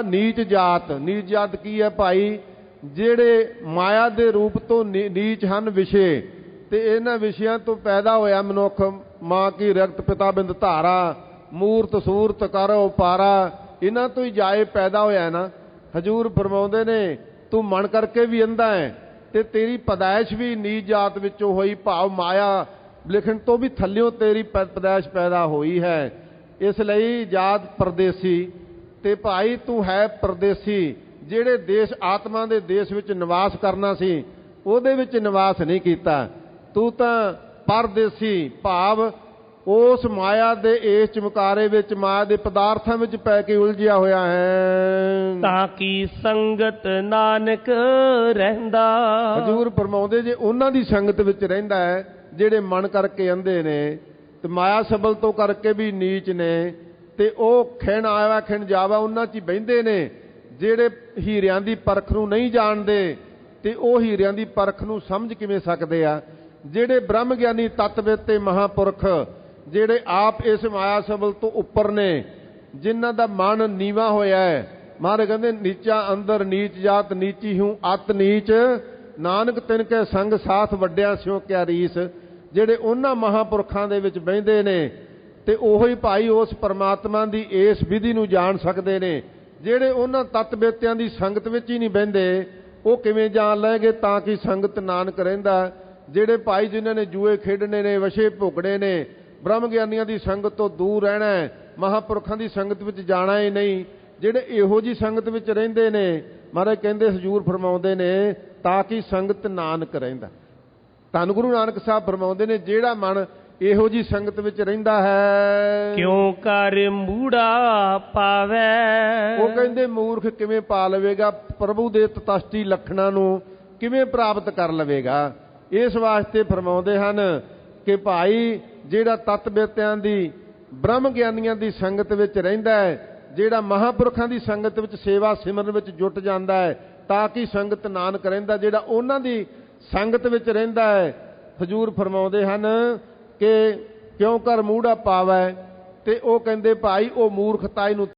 ਨੀਚ ਜਾਤ। ਨੀਚ ਜਾਤ ਕੀ ਹੈ ਭਾਈ? ਜਿਹੜੇ ਮਾਇਆ ਦੇ ਰੂਪ ਤੋਂ ਨੀਚ ਹਨ ਵਿਸ਼ੇ, ਤੇ ਇਹਨਾਂ ਵਿਸ਼ਿਆਂ ਤੋਂ ਪੈਦਾ ਹੋਇਆ ਮਨੁੱਖ। ਮਾਂ ਕੀ ਰਗਤ ਪਿਤਾ ਬਿੰਦ ਧਾਰਾ, ਮੂਰਤ ਸੂਰਤ ਕਰ ਉਪਾਰਾ, ਇਹਨਾਂ ਤੋਂ ਹੀ ਜਾਏ ਪੈਦਾ ਹੋਇਆ ਨਾ। ਹਜੂਰ ਫਰਮਾਉਂਦੇ ਨੇ ਤੂੰ ਮਨ ਕਰਕੇ ਵੀ ਅੰਧਾ ਹੈ ਤੇ ਤੇਰੀ ਪੈਦਾਇਸ਼ ਵੀ ਨੀਚ ਜਾਤ ਵਿੱਚੋਂ ਹੋਈ, ਭਾਵ ਮਾਇਆ ਲਿਖਣ ਤੋਂ ਵੀ ਥੱਲਿਓਂ ਤੇਰੀ ਪੈਦਾਇਸ਼ ਪੈਦਾ ਹੋਈ ਹੈ। ਇਸ ਲਈ ਜਾਤ ਪਰਦੇਸੀ। ਤੇ ਭਾਈ ਤੂੰ ਹੈ ਪਰਦੇਸੀ, ਜਿਹੜੇ ਦੇਸ਼ ਆਤਮਾ ਦੇ ਦੇਸ਼ ਵਿੱਚ ਨਿਵਾਸ ਕਰਨਾ ਸੀ ਉਹਦੇ ਵਿੱਚ ਨਿਵਾਸ ਨਹੀਂ ਕੀਤਾ। ਤੂੰ ਤਾਂ ਪਰਦੇਸੀ ਭਾਵ ਉਸ ਮਾਇਆ ਦੇ ਇਸ ਚਮਕਾਰੇ ਵਿੱਚ, ਮਾਇਆ ਦੇ ਪਦਾਰਥਾਂ ਵਿੱਚ ਪੈ ਕੇ ਉਲਝਿਆ ਹੋਇਆ ਹੈ। ਤਾਂ ਕੀ ਸੰਗਤ ਨਾਨਕ ਰਹਿੰਦਾ। ਹਜ਼ੂਰ ਫਰਮਾਉਂਦੇ ਜੇ ਉਹਨਾਂ ਦੀ ਸੰਗਤ ਵਿੱਚ ਰਹਿੰਦਾ ਹੈ ਜਿਹੜੇ ਮਨ ਕਰਕੇ ਅੰਧੇ ਨੇ ਤੇ ਮਾਇਆ ਸਬਲ ਤੋਂ ਕਰਕੇ ਵੀ ਨੀਚ ਨੇ, ਤੇ ਉਹ ਖਿਣ ਆਵਾ ਖਿਣ ਜਾਵਾ ਉਹਨਾਂ 'ਚ ਹੀ ਬਹਿੰਦੇ ਨੇ। ਜਿਹੜੇ ਹੀਰਿਆਂ ਦੀ ਪਰਖ ਨੂੰ ਨਹੀਂ ਜਾਣਦੇ ਤੇ ਉਹ ਹੀਰਿਆਂ ਦੀ ਪਰਖ ਨੂੰ ਸਮਝ ਕਿਵੇਂ ਸਕਦੇ ਆ? ਜਿਹੜੇ ਬ੍ਰਹਮ ਗਿਆਨੀ ਤਤਵਿਦ ਤੇ ਮਹਾਪੁਰਖ, ਜਿਹੜੇ ਆਪ ਇਸ ਮਾਇਆ ਸਬਲ ਤੋਂ ਉੱਪਰ ਨੇ, ਜਿਨ੍ਹਾਂ ਦਾ ਮਨ ਨੀਵਾ ਹੋਇਆ ਹੈ। ਮਹਾਰਾਜ ਕਹਿੰਦੇ ਨੀਚਾ ਅੰਦਰ ਨੀਚ ਜਾਤ, ਨੀਚੀ ਹੂੰ ਅਤ ਨੀਚ, ਨਾਨਕ ਤਿਨ ਕੇ ਸੰਗ ਸਾਥ ਵੱਡਿਆ ਸਿਉ ਕਿਆ ਰੀਸ। ਜਿਹੜੇ ਉਹਨਾਂ ਮਹਾਪੁਰਖਾਂ ਦੇ ਵਿੱਚ ਬਹਿੰਦੇ ਨੇ ਤੇ ਉਹੋ ਹੀ ਭਾਈ ਉਸ ਪਰਮਾਤਮਾ ਦੀ ਇਸ ਵਿਧੀ ਨੂੰ ਜਾਣ ਸਕਦੇ ਨੇ। ਜਿਹੜੇ ਉਹਨਾਂ ਤਤਵੇਤਿਆਂ ਦੀ ਸੰਗਤ ਵਿੱਚ ਹੀ ਨਹੀਂ ਬਹਿੰਦੇ, ਉਹ ਕਿਵੇਂ ਜਾਣ ਲੈਣਗੇ? ਤਾਂ ਕਿ ਸੰਗਤ ਨਾਨਕ ਰਹਿੰਦਾ। ਜਿਹੜੇ ਭਾਈ ਜਿਨ੍ਹਾਂ ਨੇ ਜੂਏ ਖੇਡਣੇ ਨੇ, ਵਸ਼ੇ ਭੋਗਣੇ ਨੇ, ਬ੍ਰਹਮ ਗਿਆਨੀਆਂ ਦੀ ਸੰਗਤ ਤੋਂ ਦੂਰ ਰਹਿਣਾ ਹੈ, ਮਹਾਂਪੁਰਖਾਂ ਦੀ ਸੰਗਤ ਵਿੱਚ ਜਾਣਾ ਹੀ ਨਹੀਂ, ਜਿਹੜੇ ਇਹੋ ਜੀ ਸੰਗਤ ਵਿੱਚ ਰਹਿੰਦੇ ਨੇ, ਮਹਾਰਾਜ ਕਹਿੰਦੇ ਹਜ਼ੂਰ ਫਰਮਾਉਂਦੇ ਨੇ ਤਾਂ ਕਿ ਸੰਗਤ ਨਾਨਕ ਰਹਿੰਦਾ। ਧੰਨ ਗੁਰੂ ਨਾਨਕ ਸਾਹਿਬ ਫਰਮਾਉਂਦੇ ਨੇ ਜਿਹੜਾ ਮਨ ਇਹੋ ਜੀ ਸੰਗਤ ਵਿੱਚ ਰਹਿੰਦਾ ਹੈ, ਕਿਉਂ ਕਰ ਮੂੜਾ ਪਾਵੇ। ਉਹ ਕਹਿੰਦੇ ਮੂਰਖ ਕਿਵੇਂ ਪਾ ਲਵੇਗਾ? ਪ੍ਰਭੂ ਦੇ ਤਤਸਟੀ ਲੱਖਣਾਂ ਨੂੰ ਕਿਵੇਂ ਪ੍ਰਾਪਤ ਕਰ ਲਵੇਗਾ? ਇਸ ਵਾਸਤੇ ਫਰਮਾਉਂਦੇ ਹਨ ਕਿ ਭਾਈ ਜਿਹੜਾ ਤਤਵਿਅਤਿਆਂ ਦੀ, ਬ੍ਰਹਮ ਗਿਆਨੀਆਂ ਦੀ ਸੰਗਤ ਵਿੱਚ ਰਹਿੰਦਾ ਹੈ, ਜਿਹੜਾ ਮਹਾਂਪੁਰਖਾਂ ਦੀ ਸੰਗਤ ਵਿੱਚ ਸੇਵਾ ਸਿਮਰਨ ਵਿੱਚ ਜੁਟ ਜਾਂਦਾ ਹੈ, ਤਾਂ ਕਿ ਸੰਗਤ ਨਾਨਕ ਰਹਿੰਦਾ। ਜਿਹੜਾ ਉਹਨਾਂ ਦੀ ਸੰਗਤ ਵਿੱਚ ਰਹਿੰਦਾ ਹੈ, ਹਜ਼ੂਰ ਫਰਮਾਉਂਦੇ ਹਨ ਕਿ ਕਿਉਂ ਕਰ ਮੂੜਾ ਪਾਵੈ, ਤੇ ਉਹ ਕਹਿੰਦੇ ਭਾਈ ਉਹ ਮੂਰਖਤਾਈ ਨੂੰ